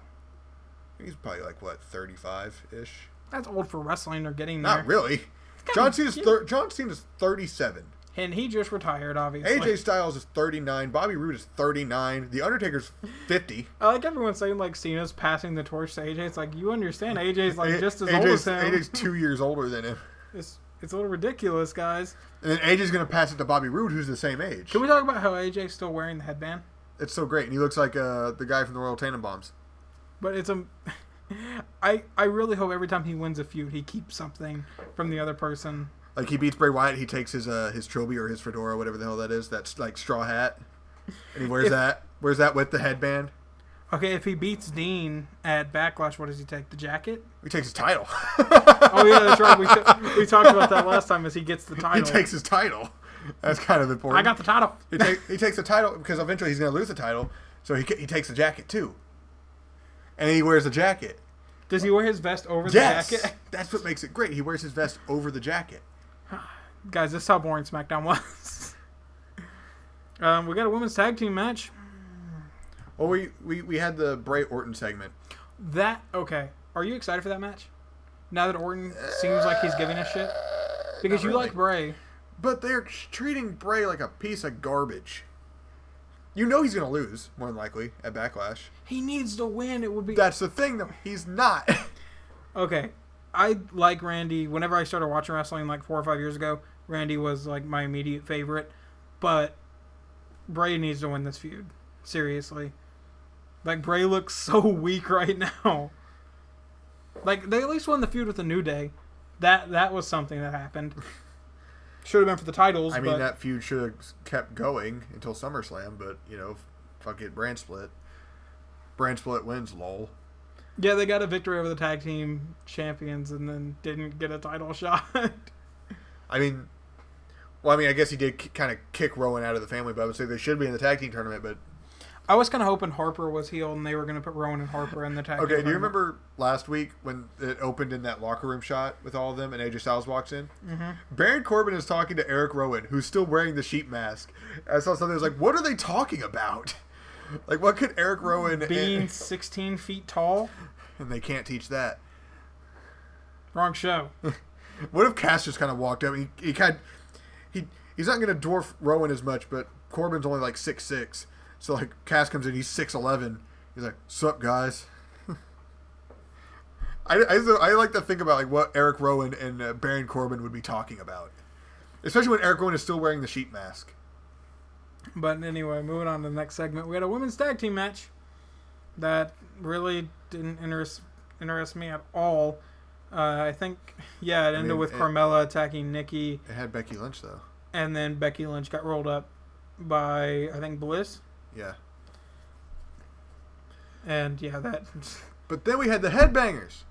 He's probably like, what, 35-ish? That's old for wrestling or getting there. Not really. John Cena's 37. And he just retired, obviously. AJ Styles is 39. Bobby Roode is 39. The Undertaker's 50. I like everyone saying, like, Cena's passing the torch to AJ. It's like, you understand AJ's, like, just as old as him. AJ's 2 years older than him. It's a little ridiculous, guys. And then AJ's going to pass it to Bobby Roode, who's the same age. Can we talk about how AJ's still wearing the headband? It's so great. And he looks like the guy from the Royal Tenenbaums. But it's a... I really hope every time he wins a feud, he keeps something from the other person. Like, he beats Bray Wyatt, he takes his trilby or his fedora, whatever the hell that is. That's, like, straw hat. And he wears that. Wears that with the headband. Okay, if he beats Dean at Backlash, what does he take? The jacket? He takes his title. Oh, yeah, that's right. We talked about that last time as he gets the title. He takes his title. That's kind of important. I got the title. He takes the title because eventually he's going to lose the title. So he takes the jacket, too. And he wears the jacket. Does he wear his vest over the jacket? That's what makes it great. He wears his vest over the jacket. Guys, this is how boring SmackDown was. We got a women's tag team match. Well, we had the Bray Orton segment. Okay. Are you excited for that match? Now that Orton seems like he's giving a shit? Because you like Bray. But they're treating Bray like a piece of garbage. You know he's going to lose, more than likely, at Backlash. He needs to win. It would be... That's the thing, though. He's not. Okay. I like Randy. Whenever I started watching wrestling like 4 or 5 years ago, Randy was like my immediate favorite. But Bray needs to win this feud. Seriously. Like, Bray looks so weak right now. Like, they at least won the feud with the New Day. That was something that happened. Should have been for the titles. I mean, that feud should have kept going until SummerSlam, but, you know, fuck it, brand split. Brand split wins, lol. Yeah, they got a victory over the tag team champions and then didn't get a title shot. I guess he did kind of kick Rowan out of the family, but I would say they should be in the tag team tournament, but... I was kind of hoping Harper was healed and they were going to put Rowan and Harper in the tag team tournament. Do you remember last week when it opened in that locker room shot with all of them and AJ Styles walks in? Mm-hmm. Baron Corbin is talking to Eric Rowan, who's still wearing the sheep mask. I saw something that was like, what are they talking about? Like, what could Eric Rowan... Being 16 feet tall? And they can't teach that. Wrong show. What if Cass just kind of walked up? He's not going to dwarf Rowan as much, but Corbin's only like 6'6". So, like, Cass comes in, he's 6'11". He's like, sup, guys? I like to think about, like, what Eric Rowan and Baron Corbin would be talking about. Especially when Eric Rowan is still wearing the sheep mask. But anyway, moving on to the next segment. We had a women's tag team match that really didn't interest me at all. I think, it ended with Carmella attacking Nikki. It had Becky Lynch, though. And then Becky Lynch got rolled up by, I think, Bliss. Yeah. And, that... But then we had the Headbangers.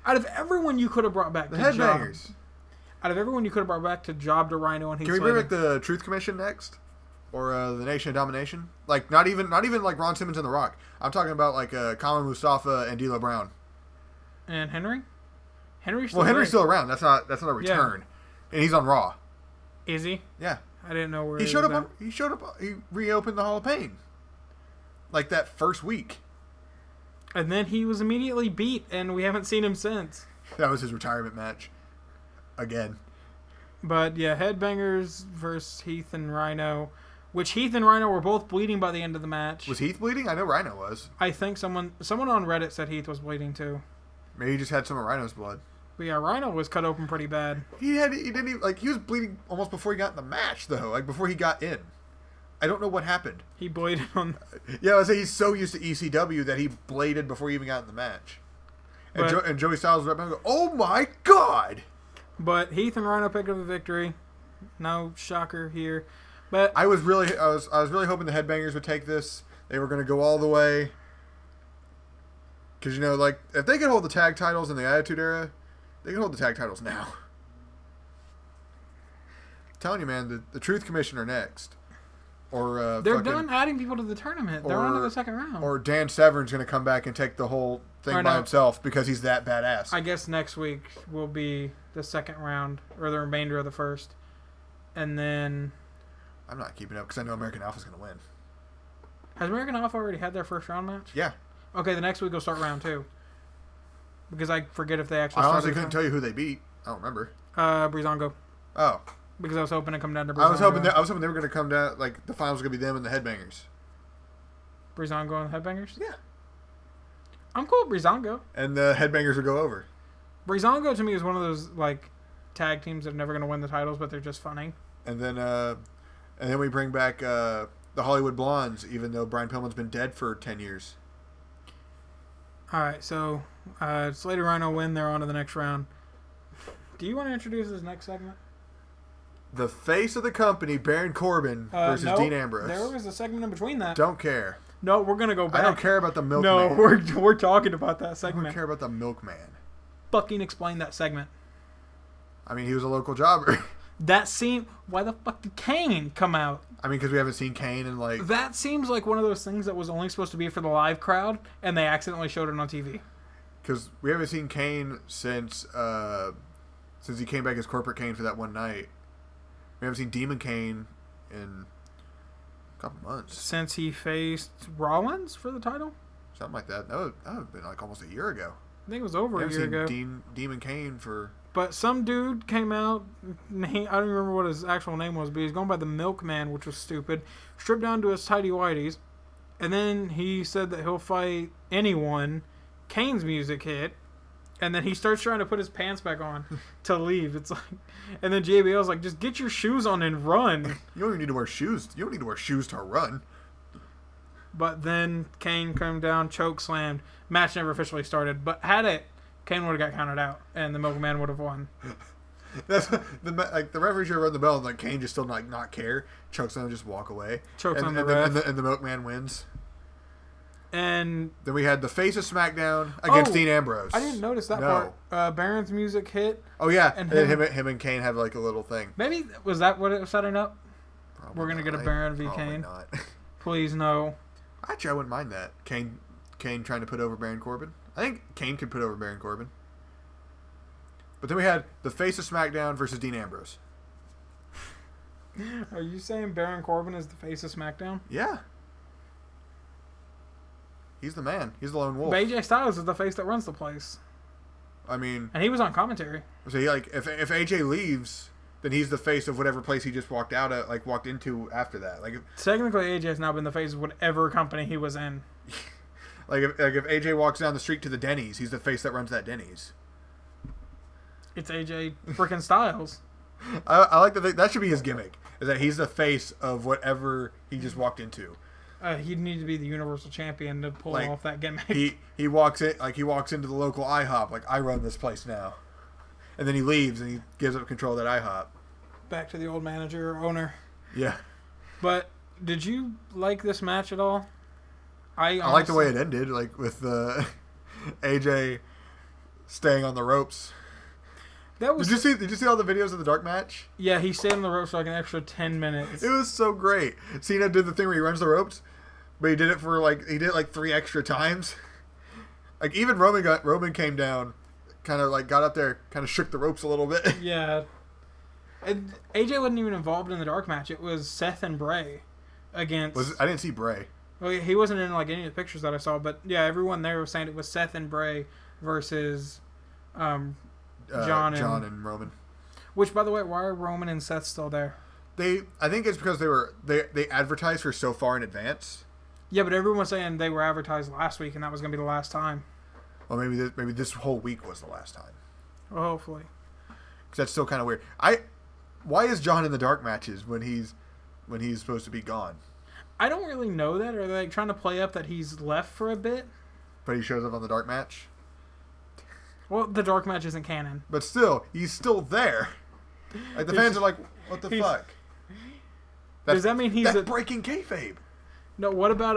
Out of everyone you could have brought back the Headbangers. Out of everyone you could have brought back to Job to Rhino and Heath Can we bring back the Truth Commission next? Or the Nation of Domination? Like, not even like Ron Simmons and The Rock. I'm talking about, like, Kama Mustafa and D'Lo Brown. And Henry? Henry's still around. That's not a return. Yeah. And he's on Raw. Is he? Yeah. I didn't know where he showed up. He reopened the Hall of Pain. Like that first week. And then he was immediately beat, and we haven't seen him since. That was his retirement match. Again. But, Headbangers versus Heath and Rhino, which Heath and Rhino were both bleeding by the end of the match. Was Heath bleeding? I know Rhino was. I think someone on Reddit said Heath was bleeding, too. Maybe he just had some of Rhino's blood. But, Rhino was cut open pretty bad. He didn't even, like, he was bleeding almost before he got in the match, though. Like, before he got in. I don't know what happened. He bladed on... Yeah, I was saying he's so used to ECW that he bladed before he even got in the match. And Joey Styles was right behind him and go, oh my God! But Heath and Rhino picked up the victory. No shocker here. But I was really hoping the Headbangers would take this. They were going to go all the way. Because, like, if they could hold the tag titles in the Attitude Era, they can hold the tag titles now. I'm telling you, man, the Truth Commission are next. Or they're done adding people to the tournament. They're on to the second round. Or Dan Severn's going to come back and take the whole thing by himself because he's that badass. I guess next week will be the second round, or the remainder of the first. And then... I'm not keeping up because I know American Alpha's going to win. Has American Alpha already had their first round match? Yeah. Okay, the next week we'll start round 2. Because I forget if they actually started. I honestly couldn't tell you who they beat. I don't remember. Breezango. Oh. Because I was hoping to come down to Breezango. I was hoping they were going to come down, like, the finals were going to be them and the Headbangers. Breezango and the Headbangers? Yeah. I'm cool with Breezango. And the Headbangers would go over. Breezango to me is one of those, like, tag teams that are never going to win the titles, but they're just funny. And then we bring back the Hollywood Blondes, even though Brian Pillman's been dead for 10 years. All right, so it's Lady Rhino win. They're on to the next round. Do you want to introduce this next segment? The face of the company, Baron Corbin versus Dean Ambrose. There was a segment in between that. Don't care. No, we're going to go back. I don't care about the Milkman. No, we're talking about that segment. I don't care about the Milkman. Fucking explain that segment. I mean, he was a local jobber. That scene... Why the fuck did Kane come out? I mean, because we haven't seen Kane in, like... That seems like one of those things that was only supposed to be for the live crowd, and they accidentally showed it on TV. Because we haven't seen Kane since he came back as Corporate Kane for that one night. We haven't seen Demon Kane in a couple months. Since he faced Rollins for the title? Something like that. That would have been like almost a year ago. I think it was over a year ago. Demon Kane for... But some dude came out, I don't remember what his actual name was, but he's going by the Milkman, which was stupid, stripped down to his tighty whities, and then he said that he'll fight anyone. Kane's music hit, and then he starts trying to put his pants back on to leave. It's like, and then JBL's like, just get your shoes on and run. You don't even need to wear shoes. You don't need to wear shoes to run. But then Kane came down, choke slammed. Match never officially started, but had it, Kane would have got counted out, and the Milkman would have won. That's the referee should run the bell, and like Kane just still not care. Chokeslam just walk away. And the Milkman wins. And then we had the face of SmackDown against Dean Ambrose. I didn't notice that part. Baron's music hit. Oh yeah, and him and Kane have like a little thing. Maybe was that what it was setting up? Probably We're gonna get a Baron v Kane. Not. Please no. Actually, I wouldn't mind that. Kane trying to put over Baron Corbin. I think Kane could put over Baron Corbin. But then we had the face of SmackDown versus Dean Ambrose. Are you saying Baron Corbin is the face of SmackDown? Yeah. He's the man. He's the lone wolf. But AJ Styles is the face that runs the place. I mean... And he was on commentary. So if AJ leaves, then he's the face of whatever place he just walked into after that. Technically, AJ has now been the face of whatever company he was in. If AJ walks down the street to the Denny's, he's the face that runs that Denny's. It's AJ freaking Styles. I like to think that should be his gimmick, is that he's the face of whatever he just walked into. He'd need to be the Universal Champion to pull Like, off that gimmick. He walks into the local IHOP like, I run this place now, and then he leaves and he gives up control of that IHOP. Back to the old manager or owner. Yeah. But did you like this match at all? I like the way it ended, like with AJ staying on the ropes. That was. Did you see all the videos of the dark match? Yeah, he stayed on the ropes for like an extra 10 minutes. It was so great. Cena did the thing where he runs the ropes, but he did it like 3 extra times. Like even Roman came down, kind of like got up there, kind of shook the ropes a little bit. Yeah. And AJ wasn't even involved in the dark match. It was Seth and Bray against. I didn't see Bray. Well, he wasn't in like any of the pictures that I saw, but yeah, everyone there was saying it was Seth and Bray versus John and Roman. Which, by the way, why are Roman and Seth still there? I think it's because they advertised for so far in advance. Yeah, but everyone was saying they were advertised last week, and that was going to be the last time. Well, maybe this whole week was the last time. Well, hopefully. Because that's still kind of weird. Why is John in the dark matches when he's supposed to be gone? I don't really know that. Are they like trying to play up that he's left for a bit? But he shows up on the dark match? Well, the dark match isn't canon. But still, he's still there. Like, the fans are like, what the fuck? Does that mean he's breaking kayfabe? No, what about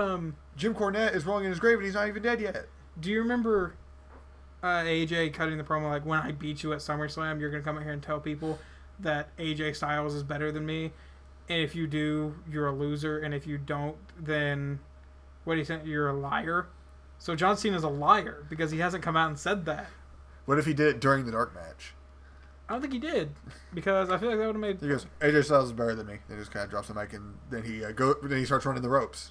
Jim Cornette is rolling in his grave and he's not even dead yet. Do you remember AJ cutting the promo like, when I beat you at SummerSlam, you're going to come out here and tell people that AJ Styles is better than me? And if you do, you're a loser. And if you don't, then what do you think? You're a liar. So John Cena's a liar because he hasn't come out and said that. What if he did it during the dark match? I don't think he did because I feel like that would have made. He goes, AJ Styles is better than me. He just kind of drops the mic and then he starts running the ropes.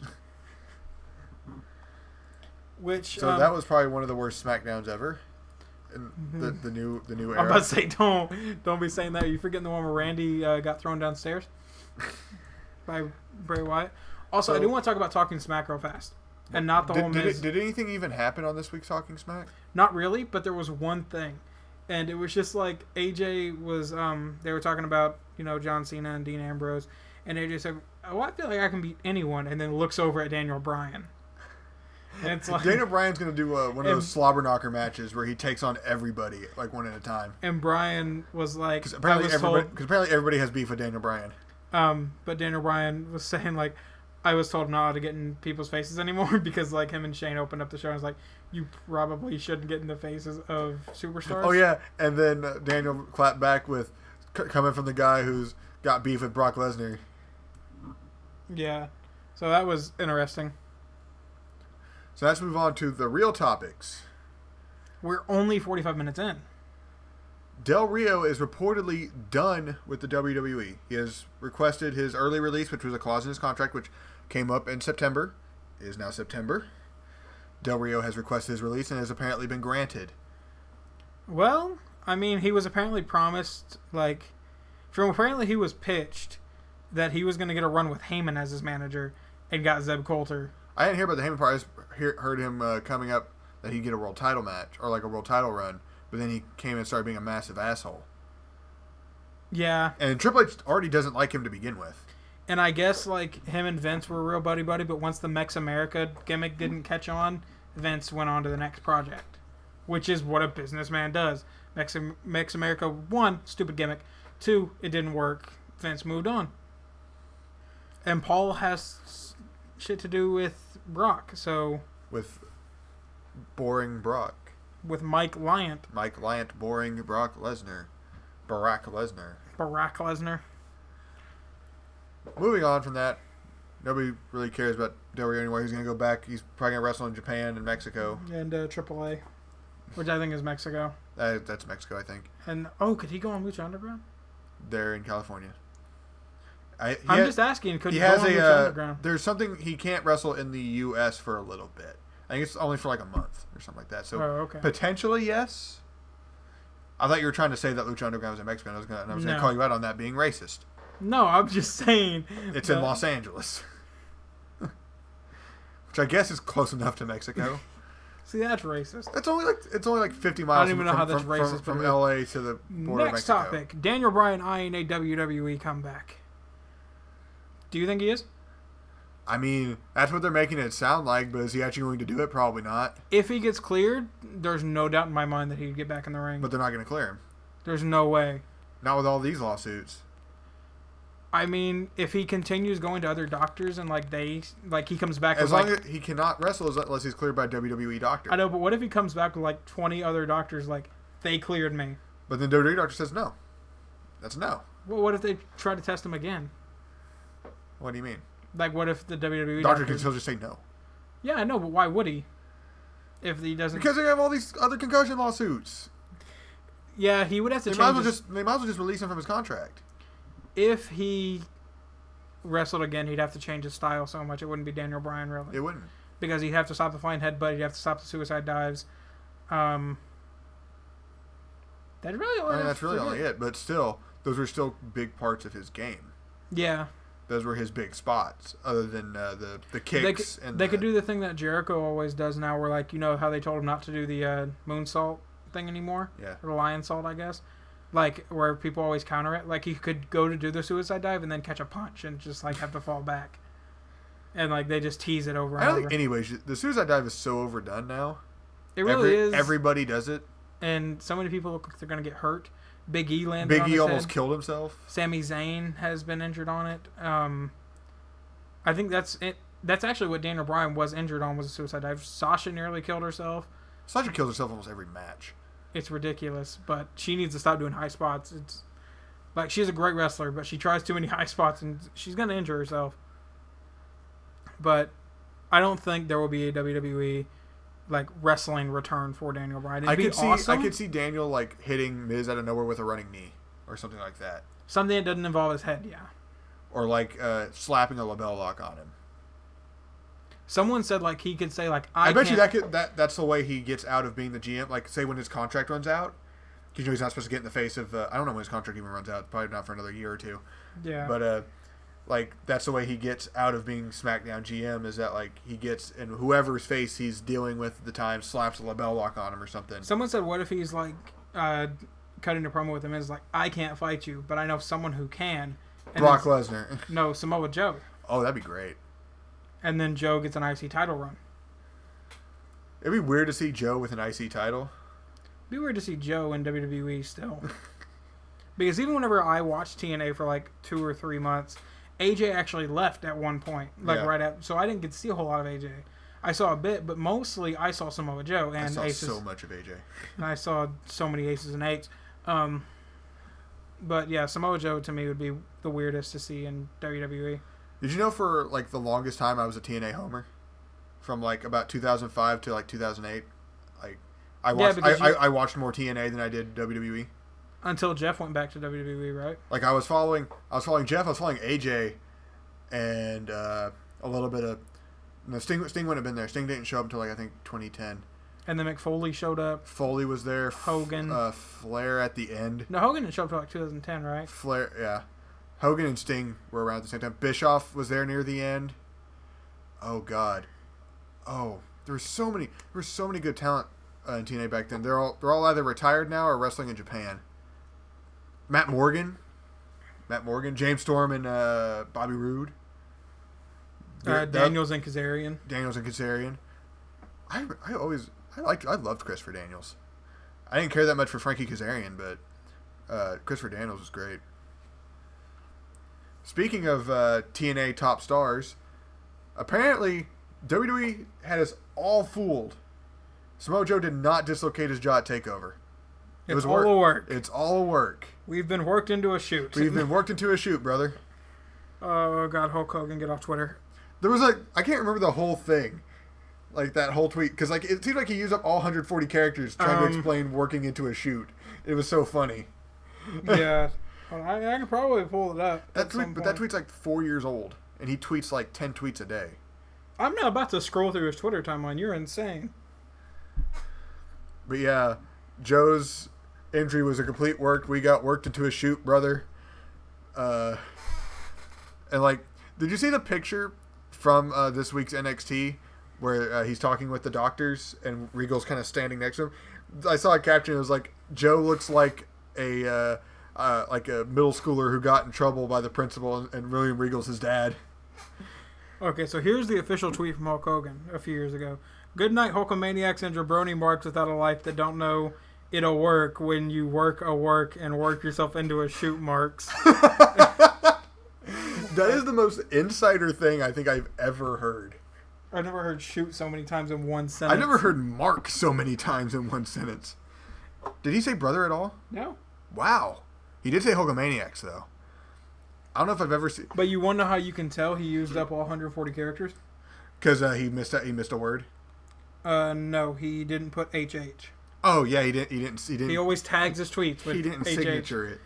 So that was probably one of the worst SmackDowns ever. In the new era. I'm about to say don't be saying that. Are you forgetting the one where Randy got thrown downstairs by Bray Wyatt? Also, I do want to talk about Talking Smack real fast. And not the whole Miz. Did anything even happen on this week's Talking Smack? Not really, but there was one thing. And it was just like AJ was, they were talking about, John Cena and Dean Ambrose. And AJ said, oh, I feel like I can beat anyone. And then looks over at Daniel Bryan. And it's like, Daniel Bryan's going to do one of those slobber knocker matches where he takes on everybody, like one at a time. And Bryan was like... Because apparently everybody has beef with Daniel Bryan. But Daniel Bryan was saying, like, I was told not to get in people's faces anymore because, like, him and Shane opened up the show and was like, you probably shouldn't get in the faces of superstars. Oh, yeah. And then Daniel clapped back with coming from the guy who's got beef with Brock Lesnar. Yeah. So that was interesting. So let's move on to the real topics. We're only 45 minutes in. Del Rio is reportedly done with the WWE. He has requested his early release, which was a clause in his contract, which came up in September. It is now September. Del Rio has requested his release and has apparently been granted. Well, I mean, he was apparently promised, apparently he was pitched that he was going to get a run with Heyman as his manager and got Zeb Coulter. I didn't hear about the Heyman part. I just heard him coming up that he'd get a world title match or like a world title run, but then he came and started being a massive asshole. Yeah. And Triple H already doesn't like him to begin with. And I guess, him and Vince were real buddy-buddy, but once the Mex America gimmick didn't catch on, Vince went on to the next project, which is what a businessman does. Mex America, 1, stupid gimmick. 2, it didn't work. Vince moved on. And Paul has shit to do with Brock, so... With boring Brock. With Mike Lyant. Mike Lyant, boring Brock Lesnar. Barack Lesnar. Moving on from that, nobody really cares about Del Rio anymore. He's going to go back. He's probably going to wrestle in Japan and Mexico. And AAA, which I think is Mexico. That's Mexico, I think. And, could he go on Lucha Underground? They're in California. I'm just asking, could he go on Lucha Underground? There's something, he can't wrestle in the U.S. for a little bit. I think it's only for a month or something like that. So potentially, yes. I thought you were trying to say that Lucha Underground was in Mexico, and I was going to call you out on that being racist. No, I'm just saying. It's in Los Angeles. Which I guess is close enough to Mexico. See, that's racist. It's only like 50 miles I don't even know how that's racist from LA to the border of Mexico. Next topic. Daniel Bryan eyeing a WWE comeback. Do you think he is? I mean, that's what they're making it sound like, but is he actually going to do it? Probably not. If he gets cleared, there's no doubt in my mind that he'd get back in the ring. But they're not going to clear him. There's no way. Not with all these lawsuits. I mean, if he continues going to other doctors and he comes back as long as he cannot wrestle unless he's cleared by a WWE doctor. I know, but what if he comes back with like 20 other doctors like they cleared me? But then WWE doctor says no. That's no. Well, what if they try to test him again? What do you mean? Like, what if the WWE doctor can still just say no? Yeah, I know, but why would he? If he doesn't, because they have all these other concussion lawsuits. Yeah, he would have to. They might as well just release him from his contract. If he wrestled again, he'd have to change his style so much it wouldn't be Daniel Bryan, really. It wouldn't. Because he'd have to stop the flying headbutt, he'd have to stop the suicide dives. That's really all. That's really only it. But still, those were still big parts of his game. Yeah. Those were his big spots, other than the kicks. They could do the thing that Jericho always does now, where like, you know how they told him not to do the moonsault thing anymore? Yeah. Or the lion salt, I guess. Like, where people always counter it. Like, he could go to do the suicide dive and then catch a punch and just, like, have to fall back. And, like, they just tease it over and over. Anyways, the suicide dive is so overdone now. It really is. Everybody does it. And so many people look like they're going to get hurt. Big E landed on his almost head. killed himself. Sami Zayn has been injured on it. I think that's it. That's actually what Daniel Bryan was injured on, was a suicide dive. Sasha nearly killed herself. Sasha kills herself almost every match. It's ridiculous, but she needs to stop doing high spots. It's like, she's a great wrestler, but she tries too many high spots and she's going to injure herself. But I don't think there will be a WWE like wrestling return for Daniel Bryan. It'd be awesome. I could see Daniel like hitting Miz out of nowhere with a running knee or something like that. Something that doesn't involve his head, yeah. Or like slapping a label lock on him. Someone said like he could say like I bet you that's the way he gets out of being the GM. Like say when his contract runs out, because you know he's not supposed to get in the face of. I don't know when his contract even runs out. Probably not for another year or two. Yeah. But like that's the way he gets out of being SmackDown GM, is that like he gets in whoever's face he's dealing with at the time, slaps a label lock on him or something. Someone said, what if he's like cutting a promo with him and is like, I can't fight you, but I know someone who can. And Brock Lesnar. No, Samoa Joe. Oh, that'd be great. And then Joe gets an IC title run. It'd be weird to see Joe with an IC title. It'd be weird to see Joe in WWE still. Because even whenever I watched TNA for like 2 or 3 months, AJ actually left at one point. So I didn't get to see a whole lot of AJ. I saw a bit, but mostly I saw Samoa Joe and I saw Aces. so much of AJ. And I saw so many Aces and Eights. But yeah, Samoa Joe to me would be the weirdest to see in WWE. Did you know for like the longest time I was a TNA homer? From like about 2005 to like 2008. Like I watched more TNA than I did WWE. Until Jeff went back to WWE, right? Like I was following Jeff, I was following AJ, and a little bit of Sting wouldn't have been there. Sting didn't show up until like I think 2010. And then Mick Foley showed up. Foley was there. Hogan. Flair at the end. No, Hogan didn't show up until like 2010, right? Flair, yeah. Hogan and Sting were around at the same time. Bischoff was there near the end. Oh God. Oh, there were so many good talent in TNA back then. They're all either retired now or wrestling in Japan. Matt Morgan, James Storm, and Bobby Roode. Daniels and Kazarian. I loved Christopher Daniels. I didn't care that much for Frankie Kazarian, but Christopher Daniels was great. Speaking of TNA top stars, apparently WWE had us all fooled. Samoa Joe did not dislocate his jaw at TakeOver. It's all a work. It's all a work. We've been worked into a shoot. Brother. Oh, God, Hulk Hogan, get off Twitter. There was I can't remember the whole thing. Like that whole tweet. Because like, it seemed like he used up all 140 characters trying to explain working into a shoot. It was so funny. Yeah. I can probably pull it up. That tweet's like 4 years old. And he tweets like 10 tweets a day. I'm not about to scroll through his Twitter timeline. You're insane. But yeah, Joe's injury was a complete work. We got worked into a shoot, brother. And like, did you see the picture from this week's NXT where he's talking with the doctors and Regal's kind of standing next to him? I saw a caption. It was like, Joe looks like a middle schooler who got in trouble by the principal, and William Regal's his dad. Okay, so here's the official tweet from Hulk Hogan a few years ago. Good night, Hulkamaniacs and jabroni marks without a life that don't know it'll work when you work a work and work yourself into a shoot marks. That is the most insider thing I think I've ever heard. I've never heard shoot so many times in one sentence. I've never heard mark so many times in one sentence. Did he say brother at all? No. Wow. He did say Hulkamaniacs, though. I don't know if I've ever seen... But you want to know how you can tell he used up all 140 characters? Because he missed a word? No, he didn't put HH. Oh, yeah, he didn't. He always tags his tweets with He didn't HH, signature it.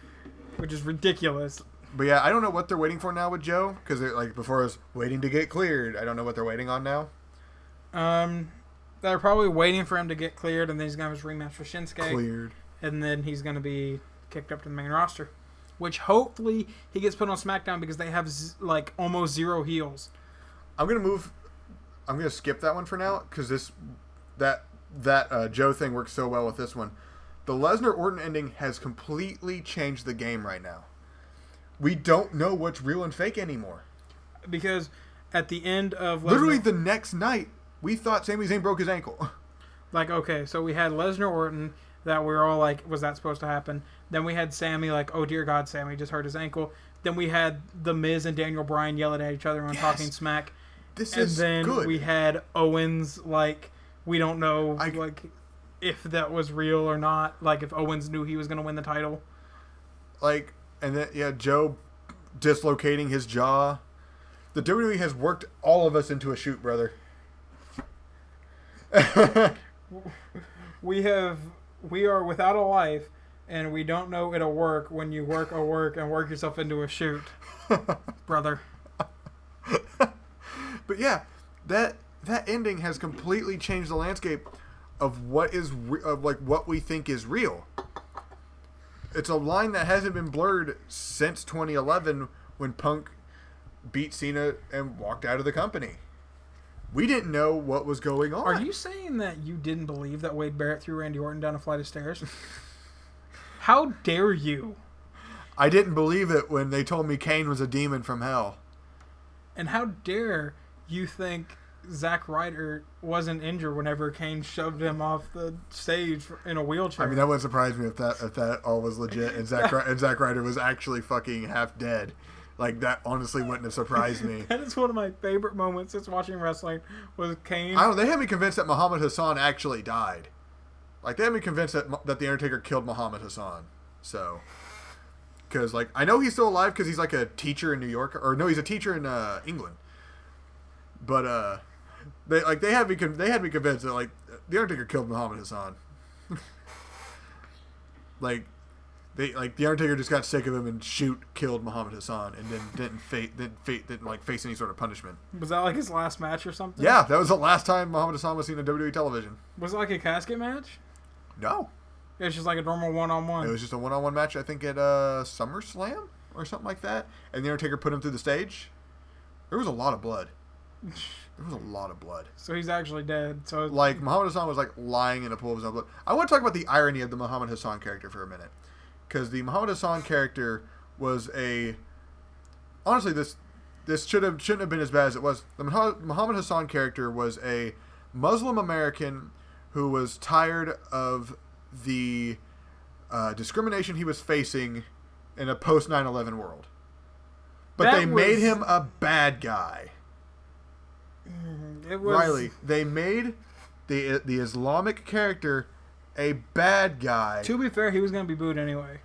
which is ridiculous. But yeah, I don't know what they're waiting for now with Joe. Because like before it was waiting to get cleared. I don't know what they're waiting on now. They're probably waiting for him to get cleared, and then he's going to have his rematch with Shinsuke. Cleared. And then he's going to be kicked up to the main roster. Which hopefully he gets put on SmackDown because they have like almost zero heels. I'm gonna skip that one for now because that Joe thing works so well with this one. The Lesnar Orton ending has completely changed the game right now. We don't know what's real and fake anymore. Because at the end of Lesnar, literally the next night, we thought Sami Zayn broke his ankle. Like, okay, so we had Lesnar Orton that we were all like, was that supposed to happen? Then we had Sami like, oh dear God, Sami just hurt his ankle. Then we had The Miz and Daniel Bryan yelling at each other on Talking Smack. This and is then good. we had Owens like, we don't know like if that was real or not. Like if Owens knew he was going to win the title. Like, and then Joe dislocating his jaw. The WWE has worked all of us into a shoot, brother. We are without a life, and we don't know it'll work when you work a work and work yourself into a shoot, brother. But yeah, that ending has completely changed the landscape of what is what we think is real. It's a line that hasn't been blurred since 2011 when Punk beat Cena and walked out of the company. We didn't know what was going on. Are you saying that you didn't believe that Wade Barrett threw Randy Orton down a flight of stairs? How dare you? I didn't believe it when they told me Kane was a demon from hell. And how dare you think Zack Ryder wasn't injured whenever Kane shoved him off the stage in a wheelchair? I mean, that wouldn't surprise me if that all was legit and Zack Ryder was actually fucking half dead. Like, that honestly wouldn't have surprised me. That is one of my favorite moments since watching wrestling was Kane. I don't know, they had me convinced that Muhammad Hassan actually died. Like, they had me convinced that The Undertaker killed Muhammad Hassan. So, because, like, I know he's still alive because he's, like, a teacher in New York. Or, no, he's a teacher in England. But, they had me convinced that, like, The Undertaker killed Muhammad Hassan. The Undertaker just got sick of him and killed Muhammad Hassan and then didn't face any sort of punishment. Was that like his last match or something? Yeah, that was the last time Muhammad Hassan was seen on WWE television. Was it like a casket match? No. It was just like a normal one-on-one. It was just a one-on-one match, I think, at SummerSlam or something like that. And the Undertaker put him through the stage. There was a lot of blood. So he's actually dead. So like, Muhammad Hassan was like lying in a pool of his own blood. I want to talk about the irony of the Muhammad Hassan character for a minute. Because the Muhammad Hassan character was honestly, this shouldn't have been as bad as it was. The Muhammad Hassan character was a Muslim American who was tired of the discrimination he was facing in a post 9/11 world. But they made him a bad guy. Riley, they made the Islamic character a bad guy. To be fair, he was going to be booed anyway.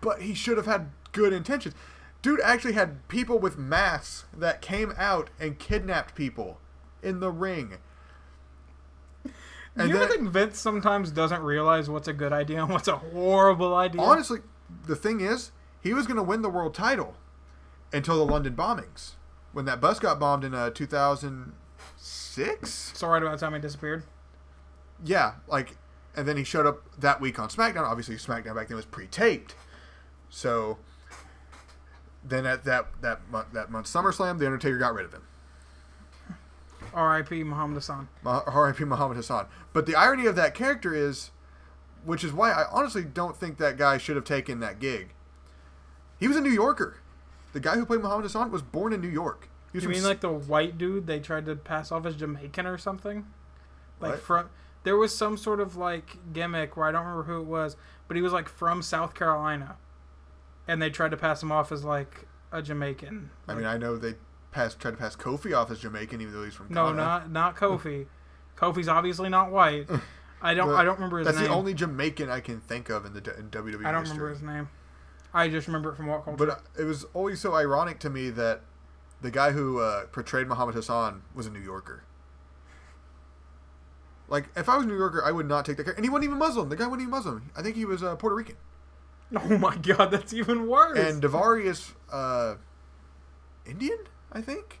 But he should have had good intentions. Dude actually had people with masks that came out and kidnapped people in the ring. And you ever think Vince sometimes doesn't realize what's a good idea and what's a horrible idea? Honestly, the thing is, he was going to win the world title until the London bombings. When that bus got bombed in 2006? So right about the time he disappeared? Yeah, like... And then he showed up that week on SmackDown. Obviously, SmackDown back then was pre-taped. So then at that month SummerSlam, The Undertaker got rid of him. R.I.P. Muhammad Hassan. R.I.P. Muhammad Hassan. But the irony of that character is, which is why I honestly don't think that guy should have taken that gig. He was a New Yorker. The guy who played Muhammad Hassan was born in New York. You mean like the white dude they tried to pass off as Jamaican or something? Like there was some sort of like gimmick where I don't remember who it was, but he was like from South Carolina, and they tried to pass him off as like a Jamaican. I mean, I know they tried to pass Kofi off as Jamaican, even though he's from No, Ghana. not Kofi. Kofi's obviously not white. I don't remember his name. That's the only Jamaican I can think of in WWE I don't history. remember his name. I just remember it from What Culture. But it was always so ironic to me that the guy who portrayed Muhammad Hassan was a New Yorker. Like, if I was a New Yorker, I would not take that character. And he wasn't even Muslim. The guy wasn't even Muslim. I think he was Puerto Rican. Oh my god, that's even worse. And Daivari is Indian, I think?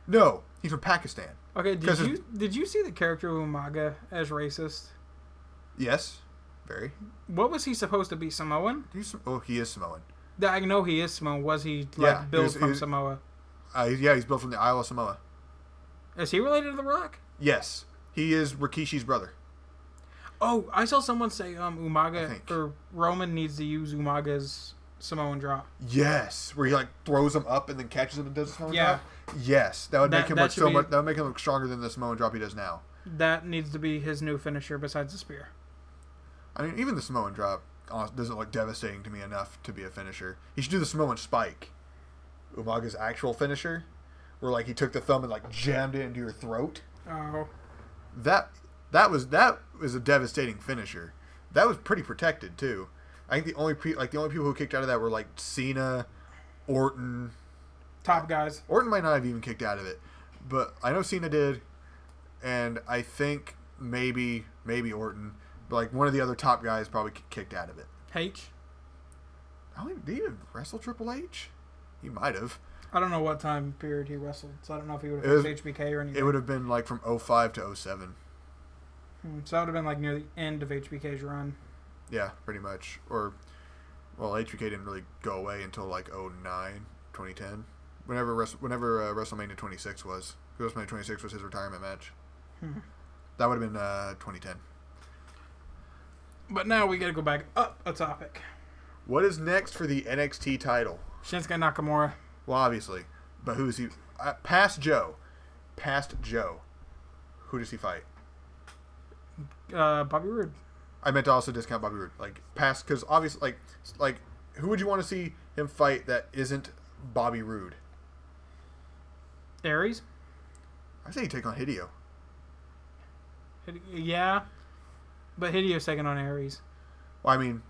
No, he's from Pakistan. Okay, did you see the character of Umaga as racist? Yes, very. What was he supposed to be, Samoan? He is Samoan. I know he is Samoan. Was he built from Samoa? Yeah, he's built from the Isle of Samoa. Is he related to The Rock? Yes, he is Rikishi's brother. Oh, I saw someone say Umaga or Roman needs to use Umaga's Samoan drop. Yes, where he like throws him up and then catches him and does a Samoan drop. Yes, that would make him look That would make him look stronger than the Samoan drop he does now. That needs to be his new finisher besides the spear. I mean, even the Samoan drop doesn't look devastating to me enough to be a finisher. He should do the Samoan spike, Umaga's actual finisher, where like he took the thumb and like jammed it into your throat. Oh, that was a devastating finisher. That was pretty protected too. I think the only people who kicked out of that were like Cena, Orton. Top guys. Orton might not have even kicked out of it, but I know Cena did, and I think maybe Orton, but like one of the other top guys probably kicked out of it. H. Did he even wrestle Triple H? He might have. I don't know what time period he wrestled, so I don't know if he would have faced HBK or anything. It would have been like from 05 to 07. So that would have been like near the end of HBK's run. Yeah, pretty much. Or, well, HBK didn't really go away until like 09, 2010. Whenever WrestleMania 26 was. WrestleMania 26 was his retirement match. That would have been 2010. But now we got to go back up a topic. What is next for the NXT title? Shinsuke Nakamura. Well, obviously. But who is he? Past Joe. Who does he fight? Bobby Roode. I meant to also discount Bobby Roode. Like, past, because obviously, like, who would you want to see him fight that isn't Bobby Roode? Aries? I say he'd take on Hideo. Yeah. But Hideo's taking on Aries. Well, I mean,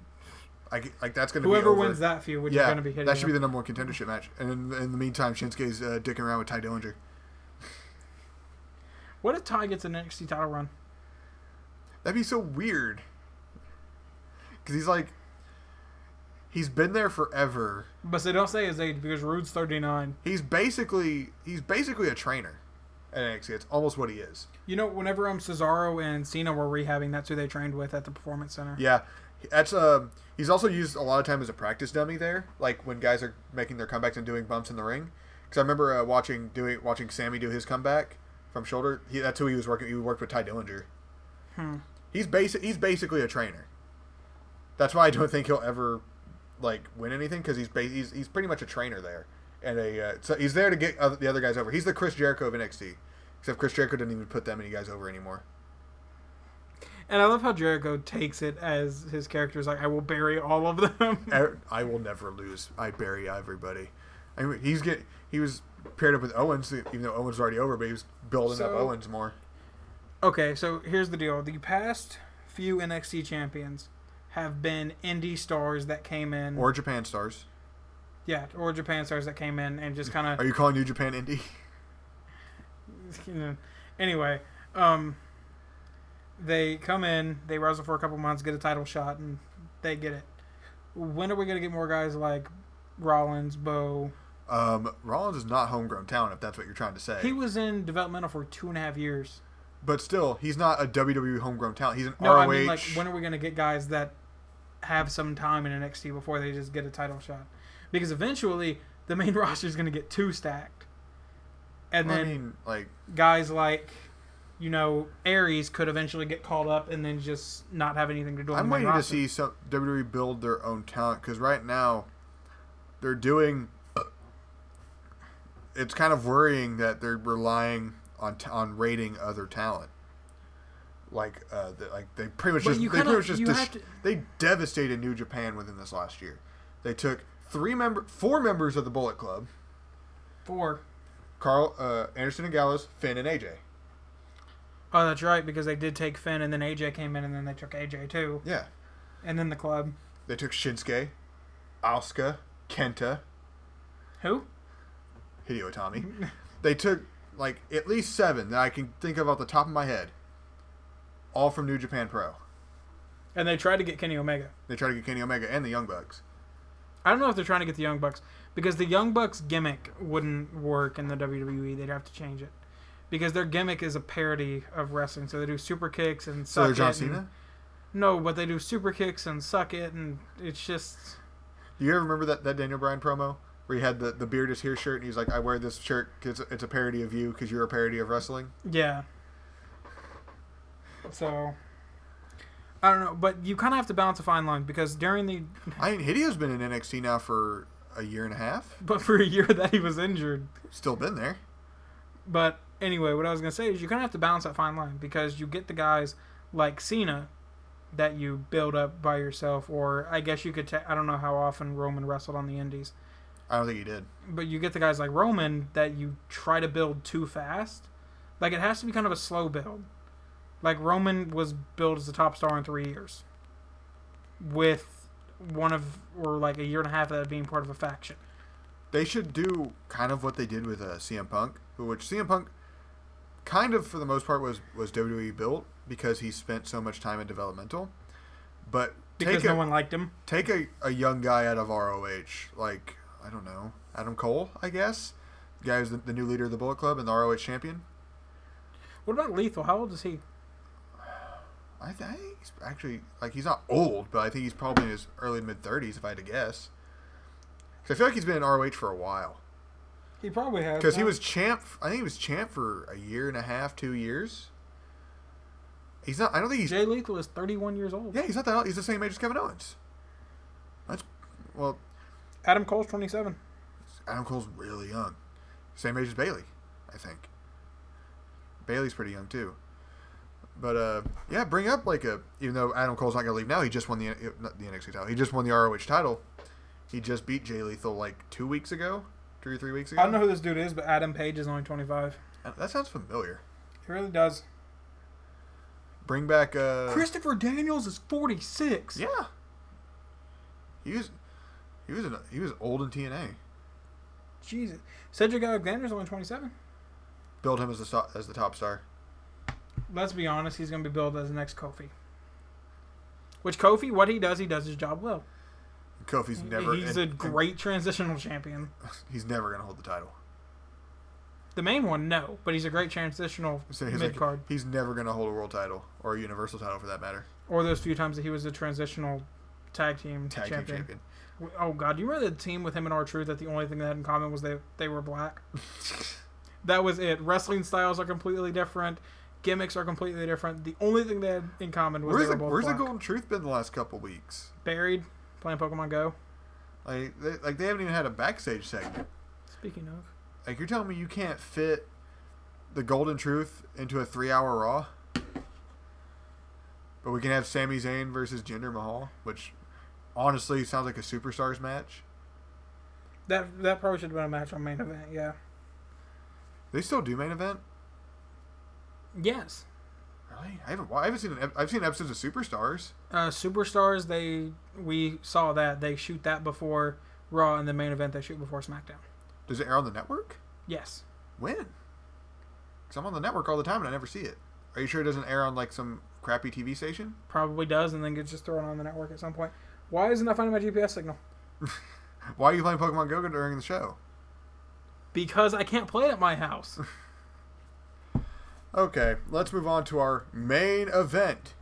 like that's going to be whoever wins that feud, which is going to be Hideo. That should be the number one contendership match. And in the meantime, Shinsuke's dicking around with Ty Dillinger. What if Ty gets an NXT title run? That'd be so weird. Because he's been there forever. But they don't say his age because Rude's 39. He's basically a trainer at NXT. It's almost what he is. You know, whenever Cesaro and Cena were rehabbing, that's who they trained with at the Performance Center. Yeah, that's he's also used a lot of time as a practice dummy there, like when guys are making their comebacks and doing bumps in the ring. Because I remember watching Sammy do his comeback from shoulder. That's who he was working. He worked with Ty Dillinger. He's basically a trainer. That's why I don't think he'll ever like win anything, because he's pretty much a trainer there, and so he's there to get the other guys over. He's the Chris Jericho of NXT, except Chris Jericho doesn't even put that many guys over anymore. And I love how Jericho takes it as his character's like, I will bury all of them. I will never lose. I bury everybody. I mean, he was paired up with Owens, even though Owens was already over, but he was building up Owens more. Okay, so here's the deal. The past few NXT champions have been indie stars that came in. Or Japan stars. Yeah, or Japan stars that came in and just kind of... Are you calling New Japan indie? Anyway, they come in, they wrestle for a couple months, get a title shot, and they get it. When are we going to get more guys like Rollins, Bo? Rollins is not homegrown talent, if that's what you're trying to say. He was in developmental for 2.5 years. But still, he's not a WWE homegrown talent. He's an ROH. I mean, like, when are we going to get guys that have some time in NXT before they just get a title shot? Because eventually, the main roster is going to get too stacked. And then guys like, Aries could eventually get called up and then just not have anything to do with the main roster. I'm waiting to see some WWE build their own talent, because right now, they're doing it's kind of worrying that they're relying on rating other talent. Like they pretty much they devastated New Japan within this last year. They took 4 members of the Bullet Club. 4. Carl Anderson and Gallows, Finn, and AJ. Oh, that's right, because they did take Finn, and then AJ came in, and then they took AJ too. Yeah. And then the club. They took Shinsuke, Asuka, Kenta. Who? Hideo Itami. They took like at least 7 that I can think of off the top of my head. All from New Japan Pro. And they tried to get Kenny Omega. They tried to get Kenny Omega and the Young Bucks. I don't know if they're trying to get the Young Bucks, because the Young Bucks gimmick wouldn't work in the WWE. They'd have to change it. Because their gimmick is a parody of wrestling. So they do super kicks and suck it. So they're John Cena? No, but they do super kicks and suck it, and it's just... Do you ever remember that Daniel Bryan promo? Where he had the Beard is Here shirt, and he's like, I wear this shirt because it's a parody of you because you're a parody of wrestling? Yeah. So, I don't know, but you kind of have to balance a fine line, because during the... I mean, Hideo's been in NXT now for a year and a half. But for a year that he was injured. Still been there. But anyway, what I was going to say is you kind of have to balance that fine line, because you get the guys like Cena that you build up by yourself, or I guess you could I don't know how often Roman wrestled on the indies. I don't think he did. But you get the guys like Roman that you try to build too fast. Like, it has to be kind of a slow build. Like, Roman was built as a top star in 3 years. With like a year and a half of that being part of a faction. They should do kind of what they did with CM Punk, which CM Punk kind of, for the most part, was WWE built because he spent so much time in developmental. But because no one liked him. Take a young guy out of ROH, like, I don't know, Adam Cole, I guess? The guy who's the new leader of the Bullet Club and the ROH champion. What about Lethal? How old is he? I think he's actually, like, he's not old, but I think he's probably in his early to mid-30s, if I had to guess. Because I feel like he's been in ROH for a while. He probably has. Because he was champ, I think he was champ for a year and a half, 2 years. He's not, I don't think he's... Jay Lethal is 31 years old. Yeah, he's not that old. He's the same age as Kevin Owens. That's, well... Adam Cole's 27. Adam Cole's really young. Same age as Bayley, I think. Bayley's pretty young, too. But, yeah, bring up, like, even though Adam Cole's not going to leave now, he just won the NXT title. He just won the ROH title. He just beat Jay Lethal, like, 2 weeks ago? 2 or 3 weeks ago? I don't know who this dude is, but Adam Page is only 25. That sounds familiar. It really does. Bring back, Christopher Daniels is 46. Yeah. He was old in TNA. Jesus. Cedric Alexander's only 27. Build him as the top star. Let's be honest, he's going to be billed as the next Kofi. Which Kofi, what he does his job well. Kofi's never... He's a great transitional champion. He's never going to hold the title. The main one, no. But he's a great transitional mid-card. He's never going to hold a world title. Or a universal title, for that matter. Or those few times that he was a transitional tag team champion. Oh, God. Do you remember the team with him and R-Truth that the only thing they had in common was they were black? That was it. Wrestling styles are completely different. Gimmicks are completely different. The only thing they had in common was they were both Where's black. the Golden Truth been the last couple weeks? Buried, playing Pokemon Go. Like they haven't even had a backstage segment. Speaking of. Like, you're telling me you can't fit the Golden Truth into a 3-hour Raw? But we can have Sami Zayn versus Jinder Mahal, which honestly sounds like a Superstars match. That probably should have been a match on main event, yeah. They still do main event? Yes. Really? I haven't seen I've seen episodes of Superstars. Superstars, we saw that. They shoot that before Raw, and the main event they shoot before SmackDown. Does it air on the network? Yes. When? Because I'm on the network all the time and I never see it. Are you sure it doesn't air on, like, some crappy TV station? Probably does, and then gets just thrown on the network at some point. Why isn't that finding my GPS signal? Why are you playing Pokemon Go during the show? Because I can't play it at my house. Okay, let's move on to our main event.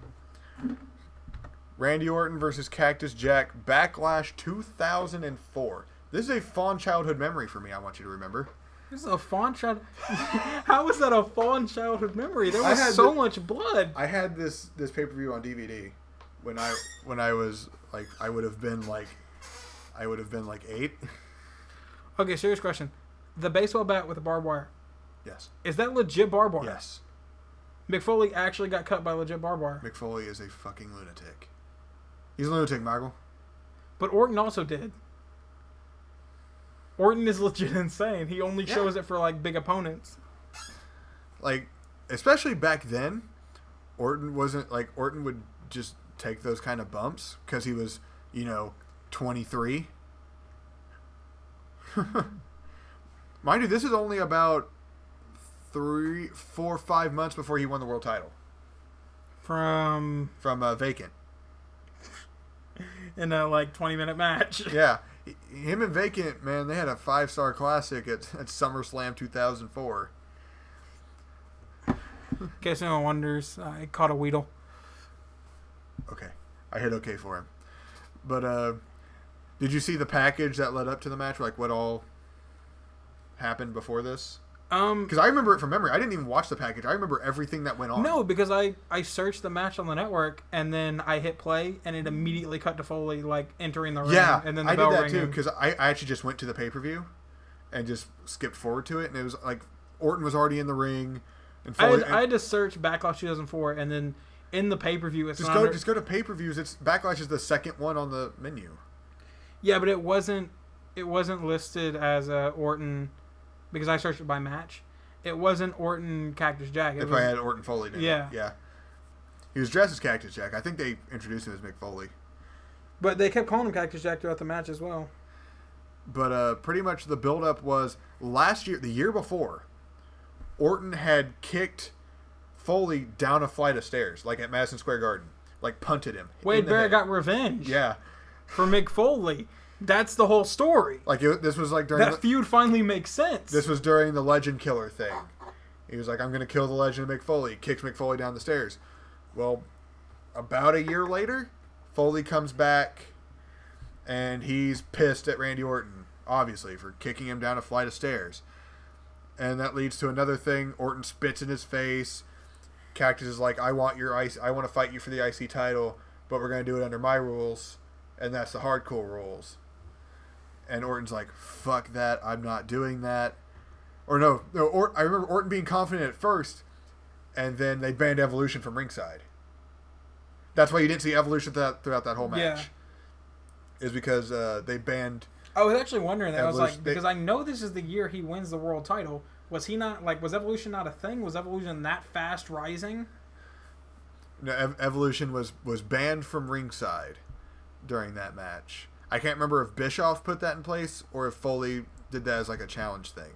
Randy Orton versus Cactus Jack, Backlash 2004. This is a fond childhood memory for me, I want you to remember. This is a fond child. How is that a fond childhood mememory? There was so much blood. I had this pay-per-view on DVD when I was like I would have been like 8. Okay, serious question. The baseball bat with the barbed wire. Yes. Is that legit barbed wire? Yes. Mick Foley actually got cut by legit barbed wire. Mick Foley is a fucking lunatic. He's a lunatic, Michael. But Orton also did. Orton is legit insane. He only shows it for, like, big opponents. Like, especially back then, Orton would just take those kind of bumps because he was, 23. Mind you, this is only about 3, 4, 5 months before he won the world title. From Vacant. In a, 20-minute match. Yeah. Him and Vacant, man, they had a 5-star classic at SummerSlam 2004. In case anyone wonders, I caught a Weedle. Okay. I hit okay for him. But, did you see the package that led up to the match? Like, what all happened before this? Because I remember it from memory. I didn't even watch the package. I remember everything that went on. No, because I searched the match on the network, and then I hit play, and it immediately cut to Foley, entering the ring. Yeah, and then the I bell did that ringing. too, because I actually just went to the pay-per-view and just skipped forward to it, and it was like Orton was already in the ring. And Foley, I had to search Backlash 2004, and then in the pay-per-view, it's just go to pay-per-views. Backlash is the second one on the menu. Yeah, but it wasn't listed as Orton, because I searched it by match. It wasn't Orton Cactus Jack. They probably had Orton Foley. Yeah. Yeah. He was dressed as Cactus Jack. I think they introduced him as Mick Foley. But they kept calling him Cactus Jack throughout the match as well. But pretty much the build-up was the year before, Orton had kicked Foley down a flight of stairs, like at Madison Square Garden. Like, punted him. Wade Barrett got revenge. Yeah. For Mick Foley. That's the whole story. Like, this was like during... That feud finally makes sense. This was during the Legend Killer thing. He was like, I'm going to kill the Legend of Mick Foley. Kicks Mick Foley down the stairs. Well, about a year later, Foley comes back, and he's pissed at Randy Orton, obviously, for kicking him down a flight of stairs. And that leads to another thing. Orton spits in his face. Cactus is like, I want to fight you for the IC title, but we're going to do it under my rules, and that's the hardcore rules. And Orton's like, fuck that, I'm not doing that. I remember Orton being confident at first, and then they banned Evolution from ringside. That's why you didn't see Evolution throughout that whole match. Yeah. Is because they banned... I was actually wondering that. Evolution. I was like, because I know this is the year he wins the world title. Was he not, was Evolution not a thing? Was Evolution that fast rising? No, Evolution was banned from ringside during that match. I can't remember if Bischoff put that in place or if Foley did that as like a challenge thing.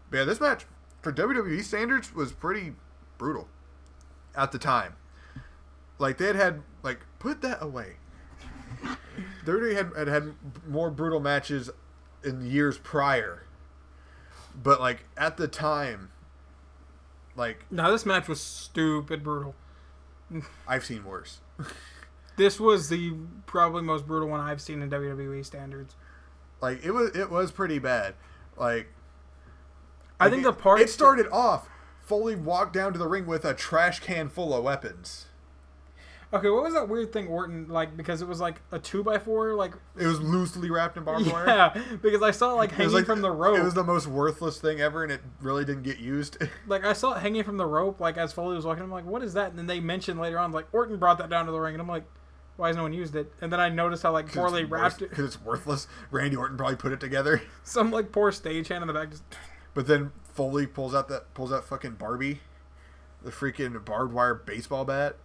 But yeah, this match, for WWE standards, was pretty brutal at the time. Like, they had put that away. WWE had more brutal matches in years prior. But, at the time, No, this match was stupid brutal. I've seen worse. This was the probably most brutal one I've seen in WWE standards. It was pretty bad. I think the part... It started off, Foley walked down to the ring with a trash can full of weapons. Okay, what was that weird thing Orton, because it was a 2x4, It was loosely wrapped in barbed wire? Yeah, because I saw it, hanging from the rope. It was the most worthless thing ever, and it really didn't get used. I saw it hanging from the rope, as Foley was walking. I'm like, what is that? And then they mentioned later on, Orton brought that down to the ring, and I'm like, why has no one used it? And then I noticed how, poorly wrapped it. Because it's worthless. Randy Orton probably put it together. Some, poor stagehand in the back just... But then Foley pulls out fucking Barbie, the freaking barbed wire baseball bat.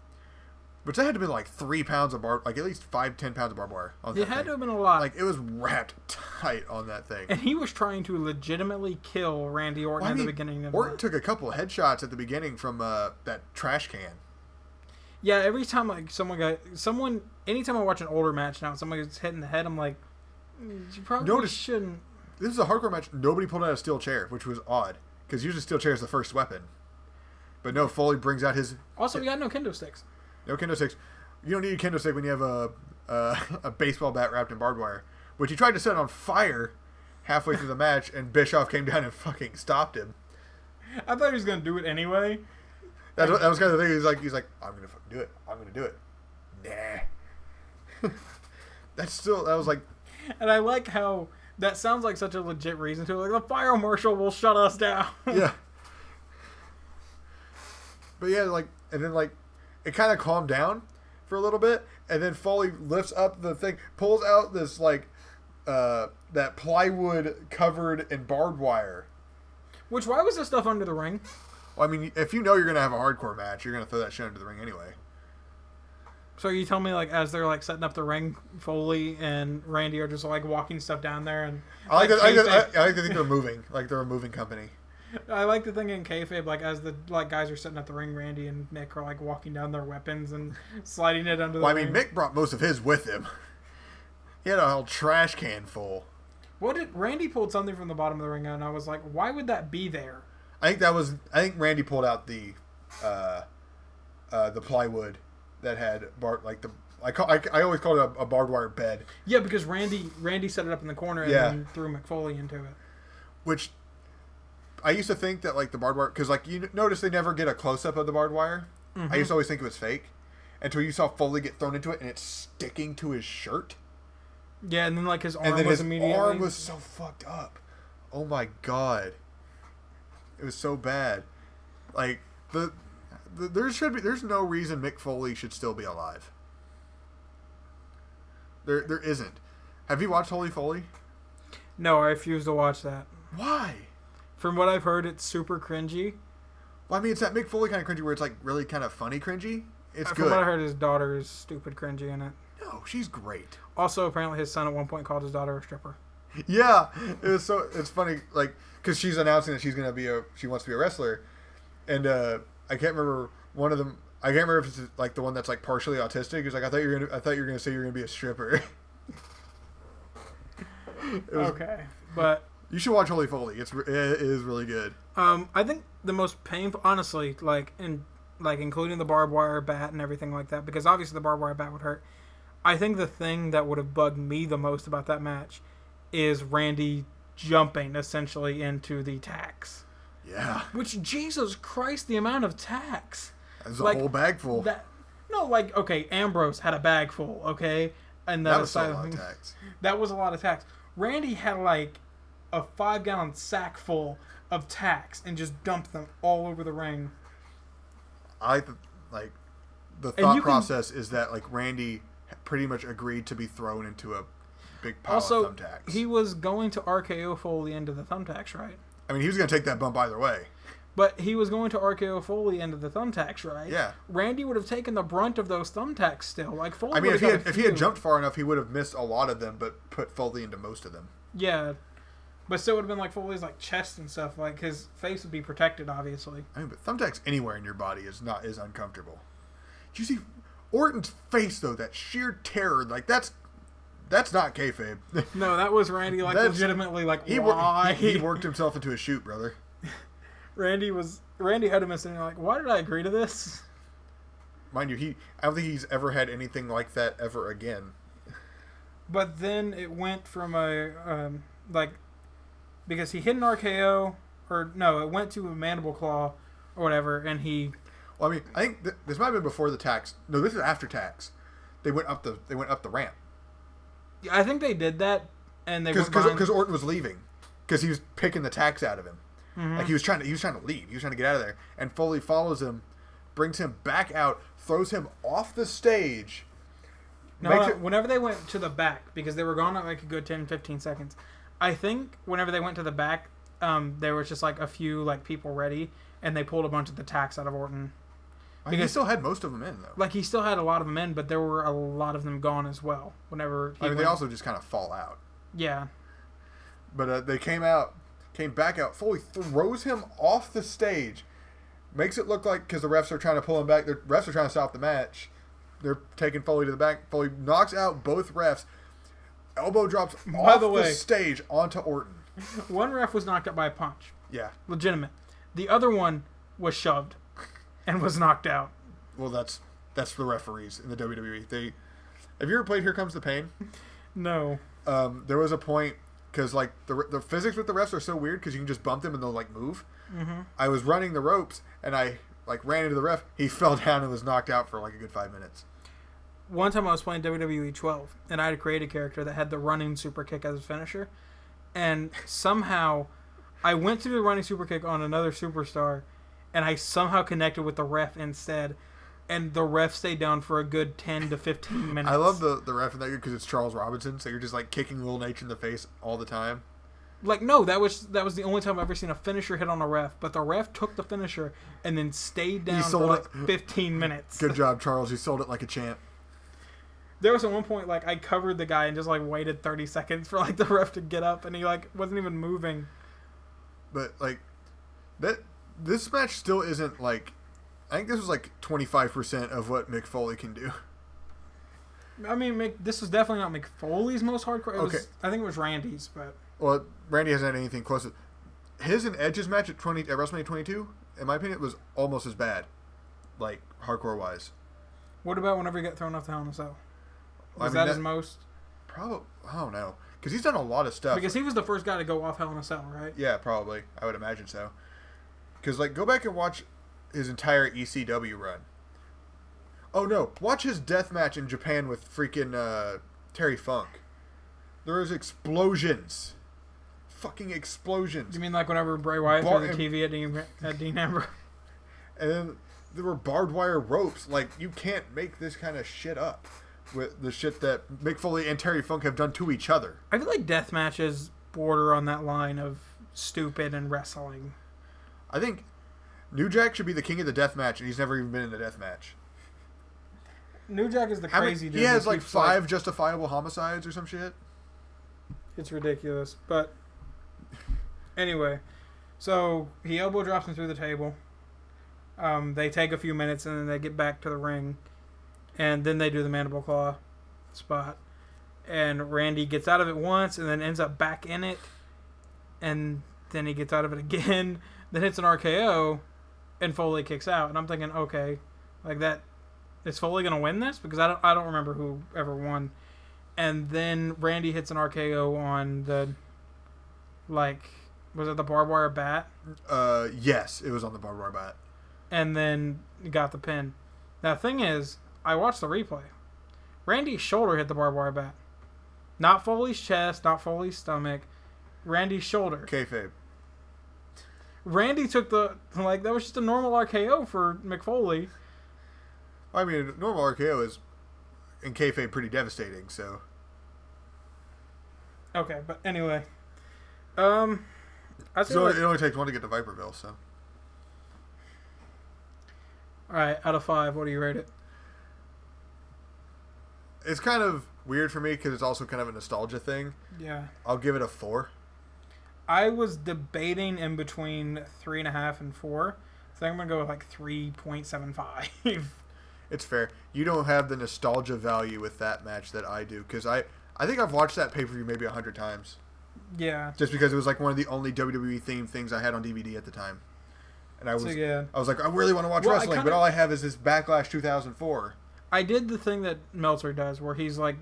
Which that had to have been 3 pounds of at least 5-10 pounds of barbed wire on that thing. It had to have been a lot. It was wrapped tight on that thing. And he was trying to legitimately kill Randy Orton at the beginning of Orton took a couple of headshots at the beginning from that trash can. Yeah, every time anytime I watch an older match now, someone gets hit in the head, I'm like, you probably shouldn't. This is a hardcore match. Nobody pulled out a steel chair, which was odd. Because usually steel chair is the first weapon. But no, Foley brings out his... Also, we got no kendo sticks. No kendo sticks. You don't need a kendo stick when you have a baseball bat wrapped in barbed wire. Which he tried to set on fire halfway through the match, and Bischoff came down and fucking stopped him. I thought he was going to do it anyway. That was kind of the thing. He's like, I'm going to fucking do it. I'm going to do it. Nah. That was like... And I like how That sounds like such a legit reason to like the fire marshal will shut us down. Yeah. But yeah, like, and then like, it kind of calmed down for a little bit, and then Foley lifts up the thing, pulls out this like, that plywood covered in barbed wire. Which, why was this stuff under the ring? Well, I mean, if you know you're gonna have a hardcore match, you're gonna throw that shit into the ring anyway. So you tell me, like, as they're like setting up the ring, Foley and Randy are just like walking stuff down there, and I like to think they're moving, like they're a moving company. I like to think in kayfabe, like as the like guys are setting up the ring, Randy and Mick are like walking down their weapons and sliding it under the ring. I mean, Mick brought most of his with him. He had a whole trash can full. What did Randy pulled something from the bottom of the ring, and I was like, why would that be there? I think Randy pulled out the plywood that had I always called it a barbed wire bed. Yeah, because Randy set it up in the corner and then threw Mick Foley into it. Which I used to think that like the barbed wire, because like you notice they never get a close up of the barbed wire. Mm-hmm. I used to always think it was fake until you saw Foley get thrown into it and it's sticking to his shirt. Yeah, and then like his arm was immediately. His arm was so fucked up. Oh my god, it was so bad. Like there's no reason Mick Foley should still be alive. There isn't. Have you watched Holy Foley? No, I refuse to watch that. Why? From what I've heard, it's super cringy. Well, I mean, it's that Mick Foley kind of cringy where it's like really kind of funny cringy. It's good. From what I heard, his daughter is stupid cringy in it. No, she's great. Also, apparently his son at one point called his daughter a stripper. Yeah, it's funny, like, because she's announcing that she wants to be a wrestler, and I can't remember one of them. I can't remember if it's like the one that's like partially autistic. It's like I thought you were gonna say you're gonna be a stripper. Okay, but you should watch Holy Foley. It is really good. I think the most painful, honestly, including the barbed wire bat and everything like that, because obviously the barbed wire bat would hurt. I think the thing that would have bugged me the most about that match is Randy jumping essentially into the tacks. Yeah. Which, Jesus Christ, the amount of tacks. That's a whole bag full. Okay, Ambrose had a bag full, okay? And that was a lot of tacks. That was a lot of tacks. Randy had like a 5-gallon sack full of tacks and just dumped them all over the ring. The thought process is that like Randy pretty much agreed to be thrown into a big pile of thumbtacks. He was going to RKO Foley into the thumbtacks, right? I mean, he was going to take that bump either way. But he was going to RKO Foley into the thumbtacks, right? Yeah. Randy would have taken the brunt of those thumbtacks still. Like Foley. I mean, if he had jumped far enough, he would have missed a lot of them, but put Foley into most of them. Yeah, but still would have been like Foley's like chest and stuff. Like his face would be protected, obviously. I mean, but thumbtacks anywhere in your body is uncomfortable. Did you see Orton's face though? That sheer terror, like that's not kayfabe. No, that was Randy. Like legitimately, like why he worked himself into a shoot, brother. Randy had him sitting like, why did I agree to this? Mind you, I don't think he's ever had anything like that ever again. But then it went from because he hit an RKO, it went to a mandible claw or whatever, and he. Well, I mean, I think this might have been before the tax. No, this is after tax. They went up the ramp. Yeah, I think they did that, and they because Orton was leaving, because he was picking the tax out of him. Mm-hmm. Like he was trying to leave. He was trying to get out of there, and Foley follows him, brings him back out, throws him off the stage. Whenever they went to the back, because they were gone at like a good 10-15 seconds, I think whenever they went to the back, there was just like a few like people ready, and they pulled a bunch of the tacks out of Orton. Because he still had most of them in though. Like he still had a lot of them in, but there were a lot of them gone as well. They also just kind of fall out. Yeah. But they came back out. Foley throws him off the stage, makes it look like because the refs are trying to pull him back. The refs are trying to stop the match. They're taking Foley to the back. Foley knocks out both refs. Elbow drops off the stage onto Orton. One ref was knocked out by a punch. Yeah. Legitimate. The other one was shoved and was knocked out. Well, that's the referees in the WWE. Have you ever played Here Comes the Pain? No. There was a point, because like the physics with the refs are so weird because you can just bump them and they'll like move. Mm-hmm. I was running the ropes and I like ran into the ref. He fell down and was knocked out for like a good 5 minutes. One time I was playing WWE 12 and I had to create a character that had the running super kick as a finisher, and somehow I went to do the running super kick on another superstar, and I somehow connected with the ref instead, and the ref stayed down for a good 10 to 15 minutes. I love the ref in that because it's Charles Robinson, so you're just like kicking Lil Nate in the face all the time. Like, no, that was the only time I've ever seen a finisher hit on a ref, but the ref took the finisher and then stayed down for like 15 minutes. Good job, Charles. You sold it like a champ. There was at one point, like, I covered the guy and just, like, waited 30 seconds for, like, the ref to get up, and he, like, wasn't even moving. But, like, this match still isn't, like, I think this was, like, 25% of what Mick Foley can do. I mean, this was definitely not Mick Foley's most hardcore. I think it was Randy's, but... Well, Randy hasn't had anything close to... His and Edge's match at WrestleMania 22, in my opinion, was almost as bad, like, hardcore-wise. What about whenever he got thrown off the Hell in a Cell? Was that his most? Probably. I don't know. Because he's done a lot of stuff. Because he was the first guy to go off Hell in a Cell, right? Yeah, probably. I would imagine so. Because, like, go back and watch his entire ECW run. Oh, no. Watch his death match in Japan with freaking Terry Funk. There was explosions. Fucking explosions. You mean like whenever Bray Wyatt threw the TV at Dean Ambrose? And then there were barbed wire ropes. Like, you can't make this kind of shit up. With the shit that Mick Foley and Terry Funk have done to each other. I feel like death matches border on that line of stupid and wrestling. I think New Jack should be the king of the death match, and he's never even been in a death match. New Jack is the crazy dude. He has like 5 justifiable homicides or some shit. It's ridiculous. But anyway, so he elbow drops him through the table. They take a few minutes, and then they get back to the ring. And then they do the mandible claw spot. And Randy gets out of it once and then ends up back in it. And then he gets out of it again. Then hits an RKO. And Foley kicks out. And I'm thinking, okay, like that. Is Foley going to win this? Because I don't remember who ever won. And then Randy hits an RKO on the, like, was it the barbed wire bat? Yes, it was on the barbed wire bat. And then got the pin. Now, the thing is, I watched the replay. Randy's shoulder hit the barbed wire bat. Not Foley's chest, not Foley's stomach. Randy's shoulder. Kayfabe. Randy took that was just a normal RKO for Mick Foley. I mean, normal RKO is, in kayfabe, pretty devastating, so. Okay, but anyway. It only takes one to get to Viperville, so. Alright, out of 5, what do you rate it? It's kind of weird for me because it's also kind of a nostalgia thing. Yeah. I'll give it a 4. I was debating in between 3.5 and 4. So I'm going to go with like 3.75. It's fair. You don't have the nostalgia value with that match that I do because I think I've watched that pay-per-view maybe 100 times. Yeah. Just because it was like one of the only WWE themed things I had on DVD at the time. And I was like, I really want to watch wrestling, but all I have is this Backlash 2004. I did the thing that Meltzer does, where he's like,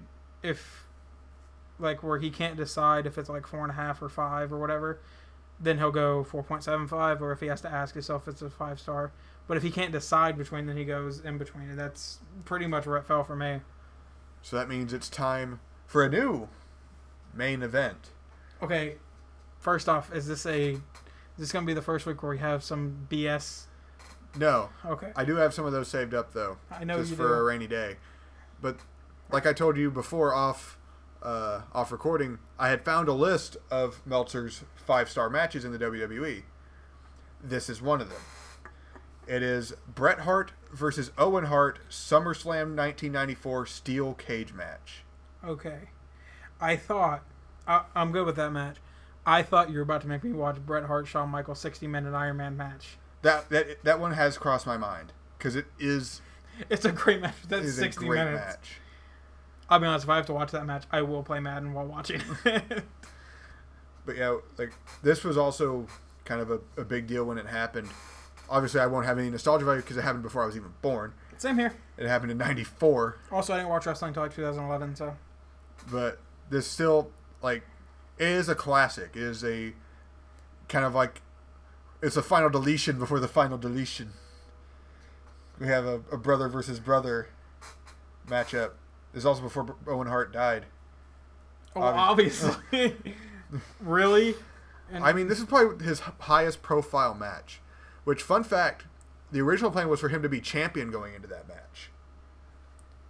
where he can't decide if it's like 4.5 or 5 or whatever, then he'll go 4.75, or if he has to ask himself if it's a 5-star. But if he can't decide between, then he goes in between, and that's pretty much where it fell for me. So that means it's time for a new main event. Okay, first off, is this going to be the first week where we have some BS? No. Okay. I do have some of those saved up, though. I know just you for do. a rainy day. But like I told you before off recording, I had found a list of Meltzer's 5-star matches in the WWE. This is one of them. It is Bret Hart versus Owen Hart, SummerSlam 1994 Steel Cage match. Okay. I thought... I'm good with that match. I thought you were about to make me watch Bret Hart, Shawn Michaels 60-minute Iron Man match. That one has crossed my mind because it is. It's a great match. That's 60 minutes. Match. I'll be honest. If I have to watch that match, I will play Madden while watching it. But yeah, like this was also kind of a big deal when it happened. Obviously, I won't have any nostalgia value because it happened before I was even born. Same here. It happened in '94. Also, I didn't watch wrestling until like 2011. So. But this still it is a classic. It is a kind of like. It's a final deletion before the final deletion. We have a brother versus brother matchup. This is also before Owen Hart died. Oh, obviously. Really? And I mean, this is probably his highest profile match. Which, fun fact, the original plan was for him to be champion going into that match.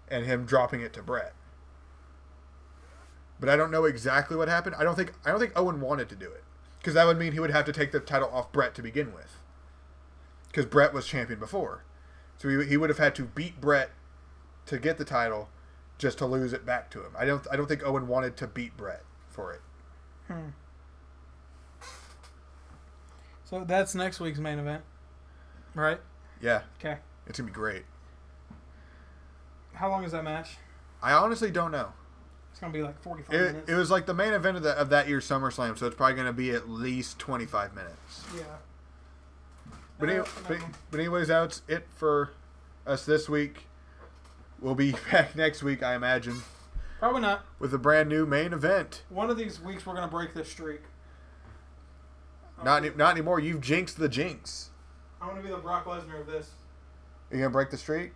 And him dropping it to Brett. But I don't know exactly what happened. I don't think Owen wanted to do it. Because that would mean he would have to take the title off Brett to begin with. Because Brett was champion before. So he would have had to beat Brett to get the title just to lose it back to him. I don't think Owen wanted to beat Brett for it. So that's next week's main event, right? Yeah. Okay. It's going to be great. How long is that match? I honestly don't know. It's going to be like 45 minutes. It was like the main event of that year's SummerSlam, so it's probably going to be at least 25 minutes. Yeah. But anyways, that's it for us this week. We'll be back next week, I imagine. Probably not. With a brand new main event. One of these weeks we're going to break this streak. Not anymore. You've jinxed the jinx. I want to be the Brock Lesnar of this. Are you going to break the streak?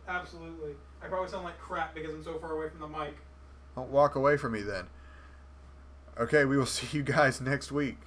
Absolutely. I probably sound like crap because I'm so far away from the mic. Don't walk away from me then. Okay, we will see you guys next week.